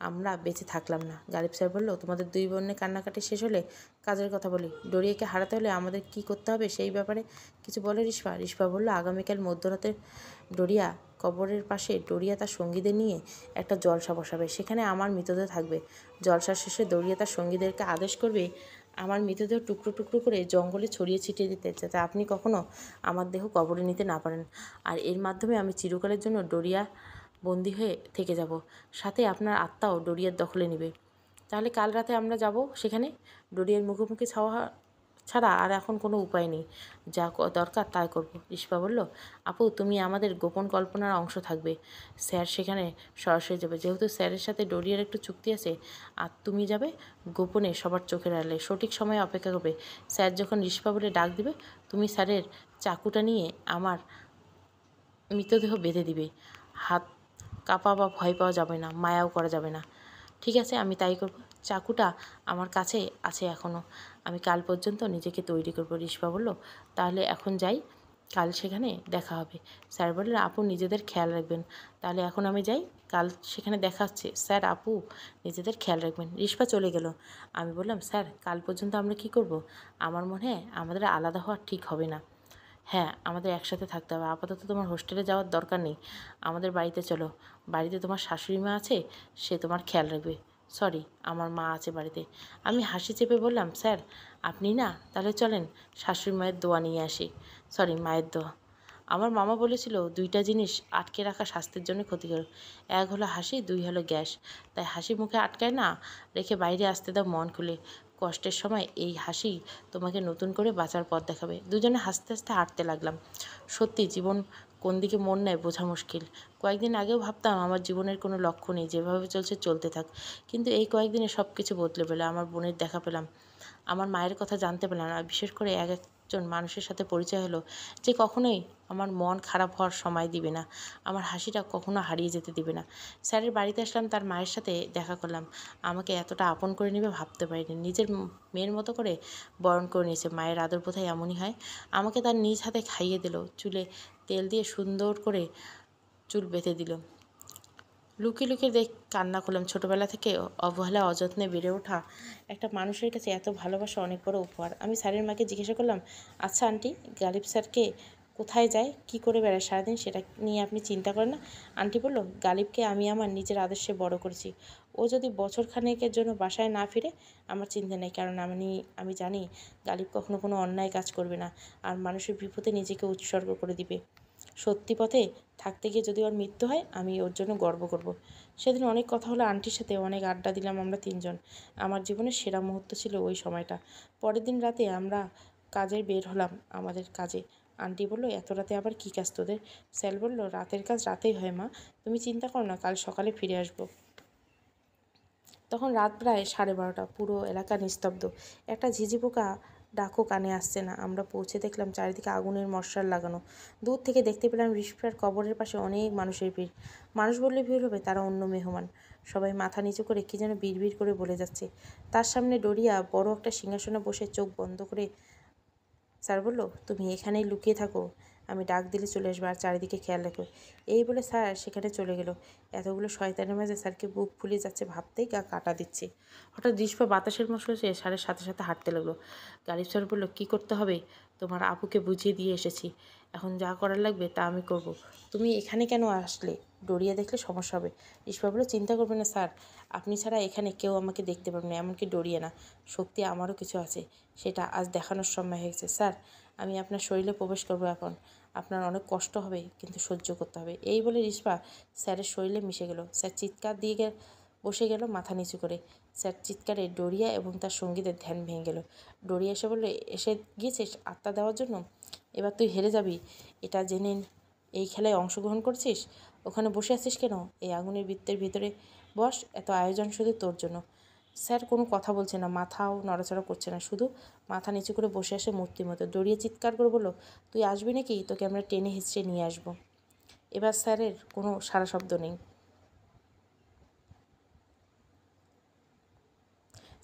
আমরা বেঁচে থাকলাম না। গালিব স্যার বলল, তোমাদের দুই বোনের কান্নাকাটি শেষ হলে কাজের কথা বলি। ডোরিয়াকে হারাতে হলে আমাদের কি করতে হবে সেই ব্যাপারে কিছু বলে রিস্পা। রিস্পা বলল, আগামীকাল মধ্যরাতে ডোরিয়া কবরের পাশে ডোরিয়া তার সঙ্গীদের নিয়ে একটা জলসা বসাবে, সেখানে আমার মৃতদেহ থাকবে। জলসা শেষে ডোরিয়া তার সঙ্গীদেরকে আদেশ করবে আমার মৃতদেহ টুকরো টুকরো করে জঙ্গলে ছড়িয়ে ছিটিয়ে দিতে, যাতে আপনি কখনো আমার দেহ কবরে নিতে না পারেন। আর এর মাধ্যমে আমি চিরকালের জন্য ডোরিয়া বন্দি হয়ে থেকে যাব, সাথে আপনার আত্মাও ডোরিয়ার দখলে নেবে। তাহলে কাল রাতে আমরা যাব সেখানে। ডোরিয়ার মুখোমুখি ছাড়া আর এখন কোনো উপায় নেই। যা দরকার তাই করব। রিস্পা বলল, আপু, তুমি আমাদের গোপন কল্পনার অংশ থাকবে। স্যার সেখানে সরাসরি যাবে, যেহেতু স্যারের সাথে ডোরিয়ার একটু চুক্তি আছে। আর তুমি যাবে গোপনে সবার চোখের আড়ালে, সঠিক সময়ে অপেক্ষা করবে। স্যার যখন রিস্পা বলে ডাক দিবে, তুমি স্যারের চাকুটা নিয়ে আমার মৃতদেহ বেঁধে দিবে। হাত কাঁপা বা ভয় পাওয়া যাবে না, মায়াও করা যাবে না। ঠিক আছে, আমি তাই করব। চাকুটা আমার কাছে আছে এখনও, আমি কাল পর্যন্ত নিজেকে তৈরি করব। রিস্পা বলল, তাহলে এখন যাই, কাল সেখানে দেখা হবে। স্যার বললেন, আপু, নিজেদের খেয়াল রাখবেন। তাহলে এখন আমি যাই, কাল সেখানে দেখা হচ্ছে। স্যার, আপু, নিজেদের খেয়াল রাখবেন। রিস্পা চলে গেল। আমি বললাম, স্যার, কাল পর্যন্ত আমরা কি করব? আমার মনে হয় আমাদের আলাদা হওয়া ঠিক হবে না। হ্যাঁ, আমাদের একসাথে থাকতে হবে। আপাতত তোমার হোস্টেলে যাওয়ার দরকার নেই, আমাদের বাড়িতে চলো। বাড়িতে তোমার শাশুড়ি মা আছে, সে তোমার খেয়াল রাখবে। সরি, আমার মা আছে বাড়িতে। আমি হাসি চেপে বললাম, স্যার, আপনি না, তাহলে চলেন শাশুড়ি মায়ের দোয়া নিয়ে আসি। সরি, মায়ের দোয়া। আমার মামা বলেছিল দুইটা জিনিস আটকে রাখা স্বাস্থ্যের জন্য ক্ষতিকর। এক হলো হাসি, দুই হলো গ্যাস। তাই হাসি মুখে আটকায় না রেখে বাইরে আসতে দাও মন খুলে। কষ্টের সময় এই হাসি তোমাকে নতুন করে বাঁচার পথ দেখাবে। দুজনে হাসতে হাসতে হাঁটতে লাগলাম। সত্যি জীবন কোন দিকে মন নেয় বোঝা মুশকিল। কয়েকদিন আগেও ভাবতাম আমার জীবনের কোনো লক্ষ্য নেই, যেভাবে চলছে চলতে থাক। কিন্তু এই কয়েকদিনে সব কিছু বদলে পেলাম। আমার বোনের দেখা পেলাম, আমার মায়ের কথা জানতে পারলাম, আর বিশেষ করে একজন মানুষের সাথে পরিচয় হলো যে কখনোই আমার মন খারাপ হওয়ার সময় দিবে না, আমার হাসিটা কখনো হারিয়ে যেতে দিবে না। স্যারের বাড়িতে আসলাম, তার মায়ের সাথে দেখা করলাম। আমাকে এতটা আপন করে নেবে ভাবতে পারিনি। নিজের মেয়ের মতো করে বরণ করে নিয়েছে। মায়ের আদর বোধহয় এমনই হয়। আমাকে তার নিজ হাতে খাইয়ে দিল, চুলে তেল দিয়ে সুন্দর করে চুল বেঁধে দিল। লুকিয়ে লুকিয়ে কান্না করলাম। ছোটোবেলা থেকে অবহেলা অযত্নে বেড়ে ওঠা একটা মানুষের কাছে এত ভালোবাসা অনেক বড় উপহার। আমি স্যারের মাকে জিজ্ঞাসা করলাম, আচ্ছা আন্টি, গালিব স্যারকে কোথায় যায়, কী করে বেড়ায় সারাদিন, সেটা নিয়ে আপনি চিন্তা করেন না? আন্টি বলল, গালিবকে আমি আমার নিজের আদর্শে বড় করেছি। ও যদি বছর খানেকের জন্য বাসায় না ফিরে আমার চিন্তা নেই, কারণ আমি জানি গালিব কখনো কোনো অন্যায় কাজ করবে না, আর মানুষের বিপদে নিজেকে উৎসর্গ করে দিবে। সত্যি পথে থাকতে গিয়ে যদি ওর মৃত্যু হয়, আমি ওর জন্য গর্ব করব। সেদিন অনেক কথা হলো আন্টির সাথে, অনেক আড্ডা দিলাম আমরা তিনজন। আমার জীবনের সেরা মুহূর্ত ছিল ওই সময়টা। পরের দিন রাতে আমরা কাজে বের হলাম, আমাদের কাজে। আন্টি বলল, এত রাতে আবার কী কাজ তোদের? স্যার বলল, রাতের কাজ রাতেই হয় মা, তুমি চিন্তা করো না, কাল সকালে ফিরে আসবো। তখন রাত প্রায় 12:30। পুরো এলাকা নিস্তব্ধ। একটা ঝিঝি পোকা ডাকও কানে আসছে না। আমরা পৌঁছে দেখলাম চারিদিকে আগুনের মশাল লাগানো। দূর থেকে দেখতে পেলাম রিস্পার কবরের পাশে অনেক মানুষের ভিড়। মানুষ বললে ভিড় হবে, তারা অন্য মেহমান। সবাই মাথা নিচু করে কী যেন বিড়বিড় করে বলে যাচ্ছে। তার সামনে ডোরিয়া বড় একটা সিংহাসনে বসে চোখ বন্ধ করে। স্যার বলল, তুমি এখানেই লুকিয়ে থাকো, আমি ডাক দিলে চলে আসবে, আর চারিদিকে খেয়াল রাখবে। এই বলে স্যার সেখানে চলে গেল। এতগুলো শয়তানের মাঝে স্যারকে বুক ফুলিয়ে যাচ্ছে ভাবতেই গা কাটা দিচ্ছে। হঠাৎ রিশপা বাতাসের মশলা চেয়ে স্যারের সাথে সাথে হাঁটতে লাগলো। গালিব স্যার বলল, কী করতে হবে তোমার আপুকে বুঝিয়ে দিয়ে এসেছি, এখন যা করার লাগবে তা আমি করব। তুমি এখানে কেন আসলে? ডরিয়া দেখলে সমস্যা হবে। রিশপা বলল, চিন্তা করবেন না স্যার, আপনি ছাড়া এখানে কেউ আমাকে দেখতে পারবে না, এমনকি ডরিয়া না। শক্তি আমারও কিছু আছে, সেটা আজ দেখানোর সময় হয়ে গেছে। স্যার, আমি আপনার শরীরে প্রবেশ করবো এখন। আপনার অনেক কষ্ট হবে, কিন্তু সহ্য করতে হবে। এই বলে রিশপা স্যারের শরীরে মিশে গেল। স্যার চিৎকার দিয়ে বসে গেল মাথা নিচু করে। স্যার চিৎকারে ডরিয়া এবং তার সঙ্গীদের ধ্যান ভেঙে গেল। ডরিয়া এসে বললে, এসে গিয়েছিস আত্মা দেওয়ার জন্য? এবার তুই হেরে যাবি, এটা জেনে এই খেলায় অংশগ্রহণ করছিস? ওখানে বসে আছিস কেন? এই আগুনের বৃত্তের ভিতরে বস, এত আয়োজন শুধু তোর জন্য। স্যার কোনো কথা বলছে না, মাথাও নড়াচড়া করছে না, শুধু মাথা নিচু করে বসে আসে মূর্তির মতো। ডরিয়ে চিৎকার করে বলল, তুই আসবি নাকি? তোকে আমরা টেনে হিঁচড়ে নিয়ে আসবো। এবার স্যারের কোনো সারা শব্দ নেই।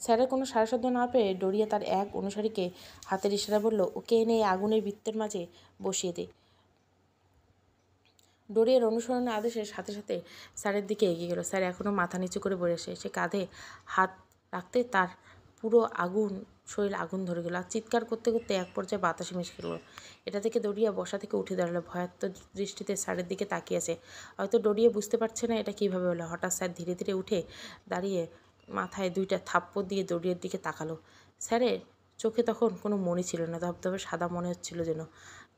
স্যারের কোনো সারা শব্দ না পেয়ে ডরিয়া তার এক অনুসারীকে হাতের ইশারা বলল, ওকে এনে এই আগুনের বৃত্তের মাঝে বসিয়ে দে। ডরিয়ার অনুসরণের আদেশের সাথে সাথে স্যারের দিকে এগিয়ে গেল। স্যার এখনও মাথা নিচু করে বসে, সে কাঁধে হাত রাখতে তার পুরো শরীর আগুন ধরে গেল, আর চিৎকার করতে করতে এক পর্যায়ে বাতাসে মিশে গেল। এটা থেকে ডরিয়া বসা থেকে উঠে দাঁড়ালো, ভয়াত্মক দৃষ্টিতে স্যারের দিকে তাকিয়েছে। হয়তো ডরিয়া বুঝতে পারছে না এটা কীভাবে হলো। হঠাৎ স্যার ধীরে ধীরে উঠে দাঁড়িয়ে মাথায় দুইটা থাপ্পড় দিয়ে ডরিয়ার দিকে তাকালো। স্যারের চোখে তখন কোনো মনি ছিল না, ধবধবে সাদা মনে হচ্ছিল যেন।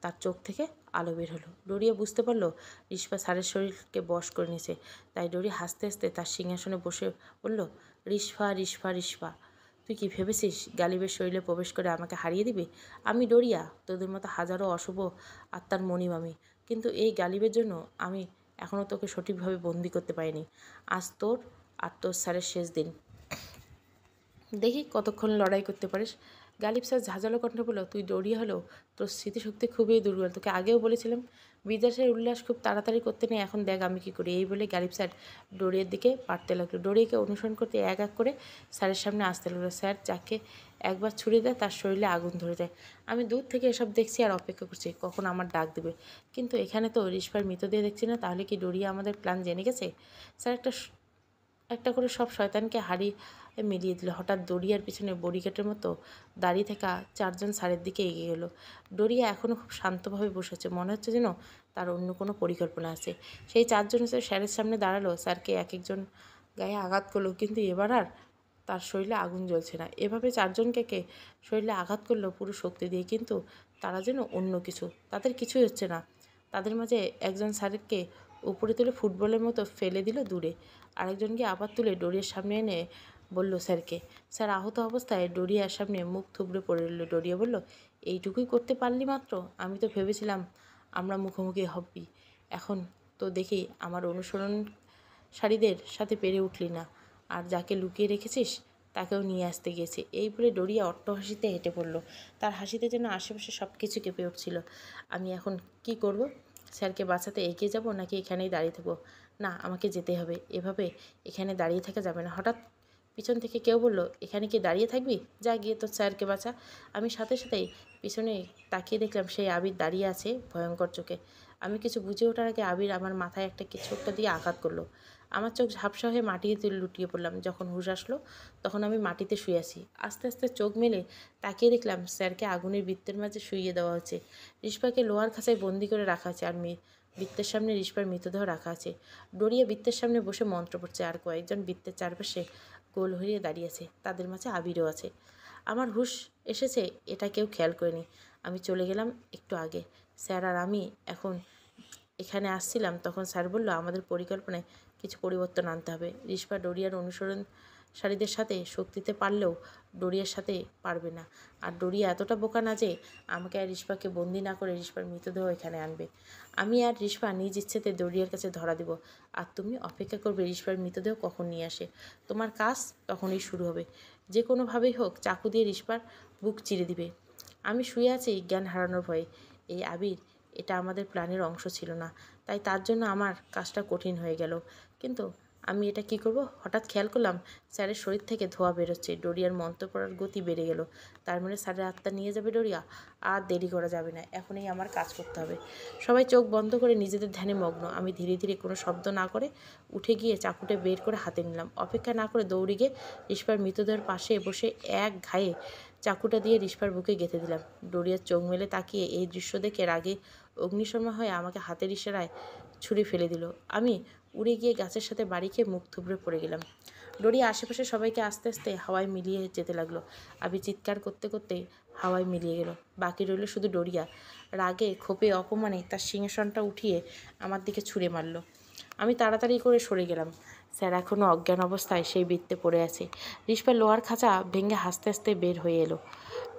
তার চোখ থেকে আলো বের হলো। ডরিয়া বুঝতে পারলো রিশপা স্যারের শরীরকে বশ করে নিয়েছে। তাই ডরিয়া হাসতে হাসতে তার সিংহাসনে বসে বলল, রিশপা রিশপা রিশপা, তুই কি ভেবেছিস গালিবের শরীরে প্রবেশ করে আমাকে হারিয়ে দিবি? আমি ডরিয়া, তোদের মতো হাজারো অশুভ আত্মার মনিম আমি, কিন্তু এই গালিবের জন্য আমি এখনও তোকে সঠিকভাবে বন্দি করতে পারিনি। আজ তোর আর তোর স্যারের শেষ দিন, দেখি কতক্ষণ লড়াই করতে পারিস। গালিব স্যার ঝাঁঝালো কণ্ঠে বলল, তুই ডরিয়া হলেও তোর স্মৃতিশক্তি খুবই দুর্বল, তোকে আগেও বলেছিলাম বিদেশের উল্লাস খুব তাড়াতাড়ি করতে নেই, এখন দেখ আমি কী করি। এই বলে গালিব স্যার ডরিয়ার দিকে পারতে লাগলো। ডরিয়াকে অনুসরণ করতে এক এক করে স্যারের সামনে আসতে লাগলো। স্যার যাকে একবার ছুড়ে দেয় তার শরীরে আগুন ধরে যায়। আমি দূর থেকে এসব দেখছি আর অপেক্ষা করছি কখন আমার ডাক দেবে, কিন্তু এখানে তো রিশপার মৃতদেহ দেখছি না, তাহলে কি ডরিয়া আমাদের প্ল্যান জেনে গেছে? স্যার একটা একটা করে সব শয়তানকে হারিয়ে মিলিয়ে দিল। হঠাৎ ডরিয়ার পিছনে বডিগার্ডের মতো দাঁড়িয়ে থাকা চারজন স্যারের দিকে এগিয়ে গেল। ডরিয়া এখনও খুব শান্তভাবে বসেছে, মনে হচ্ছে যেন তার অন্য কোনো পরিকল্পনা আছে। সেই চারজন স্যারের সামনে দাঁড়ালো, স্যারকে এক একজন গায়ে আঘাত করলো, কিন্তু এবার আর তার শরীরে আগুন জ্বলছে না। এভাবে চারজনকে শরীরে আঘাত করলো পুরো শক্তি দিয়ে, কিন্তু তারা যেন অন্য কিছু, তাদের কিছুই হচ্ছে না। তাদের মাঝে একজন স্যারকে উপরে তুলে ফুটবলের মতো ফেলে দিল দূরে, আরেকজনকে আবার তুলে ডরিয়ার সামনে এনে বলল স্যারকে। স্যার আহত অবস্থায় ডরিয়ার সামনে মুখ থুবড়ে পড়ে রইল। ডরিয়া বলল, এইটুকুই করতে পারলি মাত্র? আমি তো ভেবেছিলাম আমরা মুখোমুখি হবি, এখন তো দেখি আমার অনুসরণকারীদের সাথে পেরে উঠলি না, আর যাকে লুকিয়ে রেখেছিস তাকেও নিয়ে আসতে গিয়েছে। এই বলে ডরিয়া অট্টহাসিতে হেঁটে পড়ল। তার হাসিতে যেন আশেপাশে সব কিছু কেঁপে উঠছিল। আমি এখন কি করব? স্যারকে বাঁচাতে এগিয়ে যাব নাকি এখানেই দাঁড়িয়ে থাকবো? না, আমাকে যেতে হবে, এভাবে এখানে দাঁড়িয়ে থাকা যাবে না। হঠাৎ পিছন থেকে কেউ বলল, এখানে কি দাঁড়িয়ে থাকবি? যা গিয়ে তোর স্যারকে বাঁচা। আমি সাথে সাথেই পিছনে তাকিয়ে দেখলাম সেই আবির দাঁড়িয়ে আছে ভয়ঙ্কর চোখে। আমি কিছু বুঝে ওঠার আগে আবির আমার মাথায় একটা কিছু একটা দিয়ে আঘাত করলো। আমার চোখ ঝাপসা হয়ে মাটিতে লুটিয়ে পড়লাম। যখন হুঁশ আসলো তখন আমি মাটিতে শুয়ে আছি। আস্তে আস্তে চোখ মেলে তাকিয়ে দেখলাম স্যারকে আগুনের বৃত্তের মাঝে শুইয়ে দেওয়া হয়েছে। রিশপাকে লোহার খাঁচায় বন্দি করে রাখা আছে, আর বৃত্তের সামনে রিশপার মৃতদেহ রাখা আছে। ডরিয়া বৃত্তের সামনে বসে মন্ত্র পড়ছে, আর কয়েকজন বৃত্তের চারপাশে গোল হয়ে দাঁড়িয়ে আছে, তাদের মাঝে আবিরও আছে। আমার হুঁশ এসেছে এটা কেউ খেয়াল করেনি। আমি চলে গেলাম একটু আগে। স্যার আর আমি এখন এখানে আসছিলাম, তখন স্যার বলল আমাদের পরিকল্পনায় কিছু পরিবর্তন আনতে হবে। রিশপা ডরিয়ার অনুসরণকারীদের সাথে শক্তিতে পারলেও ডরিয়ার সাথে পারবে না। আর ডরিয়া এতটা বোকা না যে আমাকে আর রিশপাকে বন্দি না করে রিশপার মৃতদেহ এখানে আনবে। আমি আর রিশপা নিজ ইচ্ছেতে ডরিয়ার কাছে ধরা দেব, আর তুমি অপেক্ষা করবে রিশপার মৃতদেহ কখন নিয়ে আসে। তোমার কাজ তখনই শুরু হবে। যে কোনোভাবেই হোক চাকু দিয়ে রিশপার বুক চিরে দিবে। আমি শুয়ে আছি জ্ঞান হারানোর ভয়ে। এই আবির, এটা আমাদের প্ল্যানের অংশ ছিল না, তাই তার জন্য আমার কাজটা কঠিন হয়ে গেল, কিন্তু আমি এটা কি করব? হঠাৎ খেয়াল করলাম স্যারের শরীর থেকে ধোঁয়া বেরোচ্ছে। ডোরিয়ার মন্ত্র পড়ার গতি বেড়ে গেল। তার মানে স্যারের আত্মা নিয়ে যাবে ডোরিয়া। আর দেরি করা যাবে না, এখনই আমার কাজ করতে হবে। সবাই চোখ বন্ধ করে নিজেদের ধ্যানে মগ্ন। আমি ধীরে ধীরে কোনো শব্দ না করে উঠে গিয়ে চাকুটা বের করে হাতে নিলাম। অপেক্ষা না করে দৌড়ে গিয়ে রিস্পার মৃতদেহের পাশে বসে এক ঘায়ে চাকুটা দিয়ে রিস্পার বুকে গেঁথে দিলাম। ডোরিয়ার চোখ মেলে তাকিয়ে এই দৃশ্য দেখে রাগে অগ্নিশর্মা হয়ে আমাকে হাতের ইশারায় ছুরি ফেলে দিল। আমি উড়ে গিয়ে গাছের সাথে বাড়ি খেয়ে মুখ থুবড়ে পড়ে গেলাম। ডোরিয়া আশেপাশে সবাইকে আস্তে আস্তে হাওয়ায় মিলিয়ে যেতে লাগলো। আমি চিৎকার করতে করতে হাওয়ায় মিলিয়ে গেল। বাকি রইল শুধু ডোরিয়া। রাগে ক্ষোভে অপমানে তার সিংহাসনটা উঠিয়ে আমার দিকে ছুঁড়ে মারল। আমি তাড়াতাড়ি করে সরে গেলাম। স্যার এখনও অজ্ঞান অবস্থায় সেই বৃত্তে পড়ে আছে। রিস্পার লোহার খাঁচা ভেঙে হাসতে হাসতে বের হয়ে এলো।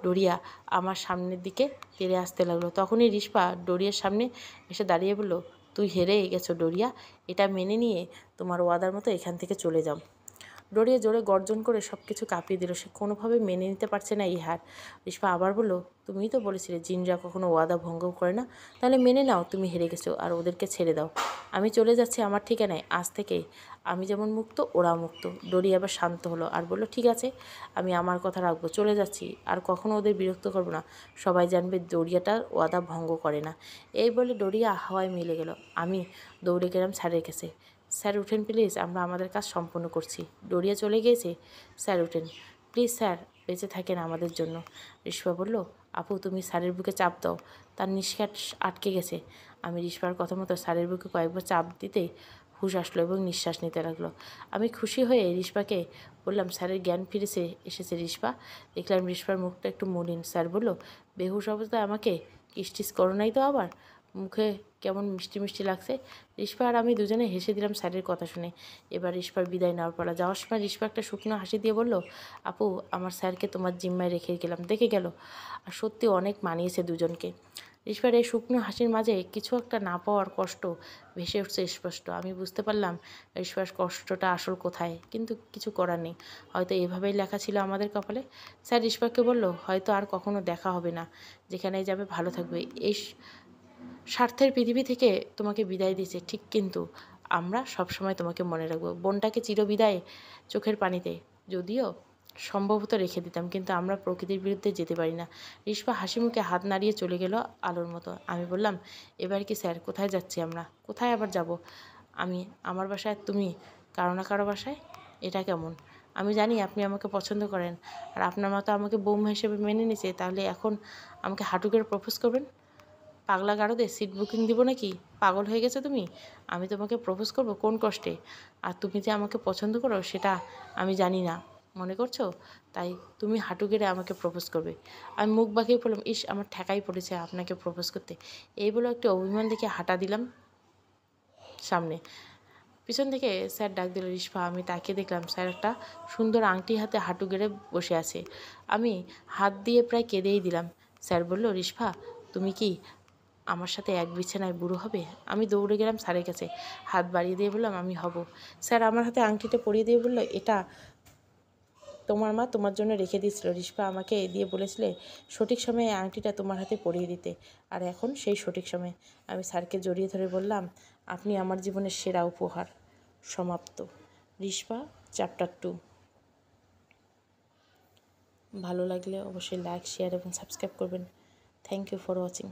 ডোরিয়া আমার সামনের দিকে তেড়ে আসতে লাগলো। তখনই রিস্পা ডোরিয়ার সামনে এসে দাঁড়িয়ে বলল, তুই হেরে গেছো ডোরিয়া, এটা মেনে নিয়ে তোমার ওয়াদার মতো এখান থেকে চলে যাও। ডোরিয়া জোরে গর্জন করে সব কিছু কাঁপিয়ে দিল। সে কোনোভাবে মেনে নিতে পারছে না এই হার। রিস্পা আবার বলল, তুমিই তো বলেছিলে জিনরা কখনো ওয়াদা ভঙ্গ করে না, তাহলে মেনে নাও তুমি হেরে গেছো আর ওদেরকে ছেড়ে দাও। আমি চলে যাচ্ছি আমার ঠিকানায়। আজ থেকে আমি যেমন মুক্ত ওরা মুক্ত। ডোরিয়া আবার শান্ত হলো আর বলল, ঠিক আছে, আমি আমার কথা রাখবো, চলে যাচ্ছি, আর কখনো ওদের বিরক্ত করবো না। সবাই জানবে ডোরিয়াটা ওয়াদা ভঙ্গ করে না। এই বলে ডোরিয়া হাওয়ায় মিলে গেল। আমি দৌড়ে গেলাম স্যারের কাছে। স্যার উঠেন প্লিজ, আমরা আমাদের কাজ সম্পূর্ণ করছি। ডোরিয়া চলে গিয়েছে। স্যার উঠেন প্লিজ, স্যার বেঁচে থাকেন আমাদের জন্য। রিস্পা বলল, আপু তুমি স্যারের বুকে চাপ দাও, তার নিঃশ্বাস আটকে গেছে। আমি রিস্পার কথা মতো স্যারের বুকে কয়েকবার চাপ দিতেই হুঁশ আসলো এবং নিঃশ্বাস নিতে লাগলো। আমি খুশি হয়ে রিস্পাকে বললাম, স্যারের জ্ঞান ফিরেছে এসেছে রিস্পা। দেখলাম রিস্পার মুখটা একটু মলিন। স্যার বলল, বেহুশ অবস্থায় আমাকে কিস্টিস করো নাই তো আবার? মুখে কেমন মিষ্টি মিষ্টি লাগছে। রিস্পা আর আমি দুজনে হেসে দিলাম স্যারের কথা শুনে। এবার রিস্পার বিদায় নেওয়ার পালা। যাওয়ার সময় রিস্পা একটা শুকনো হাসি দিয়ে বলল, আপু আমার স্যারকে তোমার জিম্মায় রেখে গেলাম, দেখে গেল। আর সত্যি অনেক মানিয়েছে দুজনকে। রিস্পার এই শুকনো হাসির মাঝে কিছু একটা না পাওয়ার কষ্ট ভেসে উঠছে স্পষ্ট। আমি বুঝতে পারলাম রিস্পার কষ্টটা আসল কোথায়, কিন্তু কিছু করার নেই। হয়তো এভাবেই লেখা ছিল আমাদের কপালে। স্যার রিস্পাকে বলল, হয়তো আর কখনো দেখা হবে না, যেখানেই যাবে ভালো থাকবে। এই স্বার্থের পৃথিবী থেকে তোমাকে বিদায় দিয়েছে ঠিক, কিন্তু আমরা সবসময় তোমাকে মনে রাখবো। বোনটাকে চিরবিদায় চোখের পানিতে যদিও সম্ভবত রেখে দিতাম, কিন্তু আমরা প্রকৃতির বিরুদ্ধে যেতে পারি না। রিস্পা হাসি মুখে হাত নাড়িয়ে চলে গেল আলোর মতো। আমি বললাম, এবার কি স্যার, কোথায় যাচ্ছি আমরা? কোথায় আবার যাব? আমি আমার বাসায়, তুমি কারো না কারো বাসায়? এটা কেমন? আমি জানি আপনি আমাকে পছন্দ করেন, আর আপনার মতো আমাকে বৌমা হিসেবে মেনে নিয়েছে, তাহলে এখন আমাকে হাঁটুকের প্রপোজ করবেন? পাগলা গারদে সিট বুকিং দিব নাকি? পাগল হয়ে গেছো তুমি? আমি তোমাকে প্রপোজ করব কোন কষ্টে? আর তুমি যে আমাকে পছন্দ করো সেটা আমি জানি না মনে করছো, তাই তুমি হাঁটু গেড়ে আমাকে প্রপোজ করবে? আমি মুখ বাঁকিয়ে বললাম, ইস আমার ঠেকাই পড়েছে আপনাকে প্রপোজ করতে। এই বলে একটু অভিমান দেখে হাঁটা দিলাম সামনে। পিছন থেকে স্যার ডাক দিল, রিস্পা। আমি তাকিয়ে দেখলাম স্যার একটা সুন্দর আংটি হাতে হাঁটু গেড়ে বসে আছে। আমি হাত দিয়ে প্রায় কেঁদেই দিলাম। স্যার বলল, রিস্পা তুমি কি আমার সাথে এক বিছানায় বুড়ো হবে? আমি দৌড়ে গেলাম স্যারের কাছে, হাত বাড়িয়ে দিয়ে বললাম, আমি হব। স্যার আমার হাতে আংটিটা পরিয়ে দিয়ে বলল, এটা তোমার মা তোমার জন্য রেখে দিয়েছিল। রিস্পা আমাকে দিয়ে বলেছিলে সঠিক সময়ে আংটিটা তোমার হাতে পরিয়ে দিতে, আর এখন সেই সঠিক সময়। আমি স্যারকে জড়িয়ে ধরে বললাম, আপনি আমার জীবনের সেরা উপহার। সমাপ্ত। রিস্পা চ্যাপ্টার 2। ভালো লাগলে অবশ্যই লাইক, শেয়ার এবং সাবস্ক্রাইব করবেন। Thank you for watching.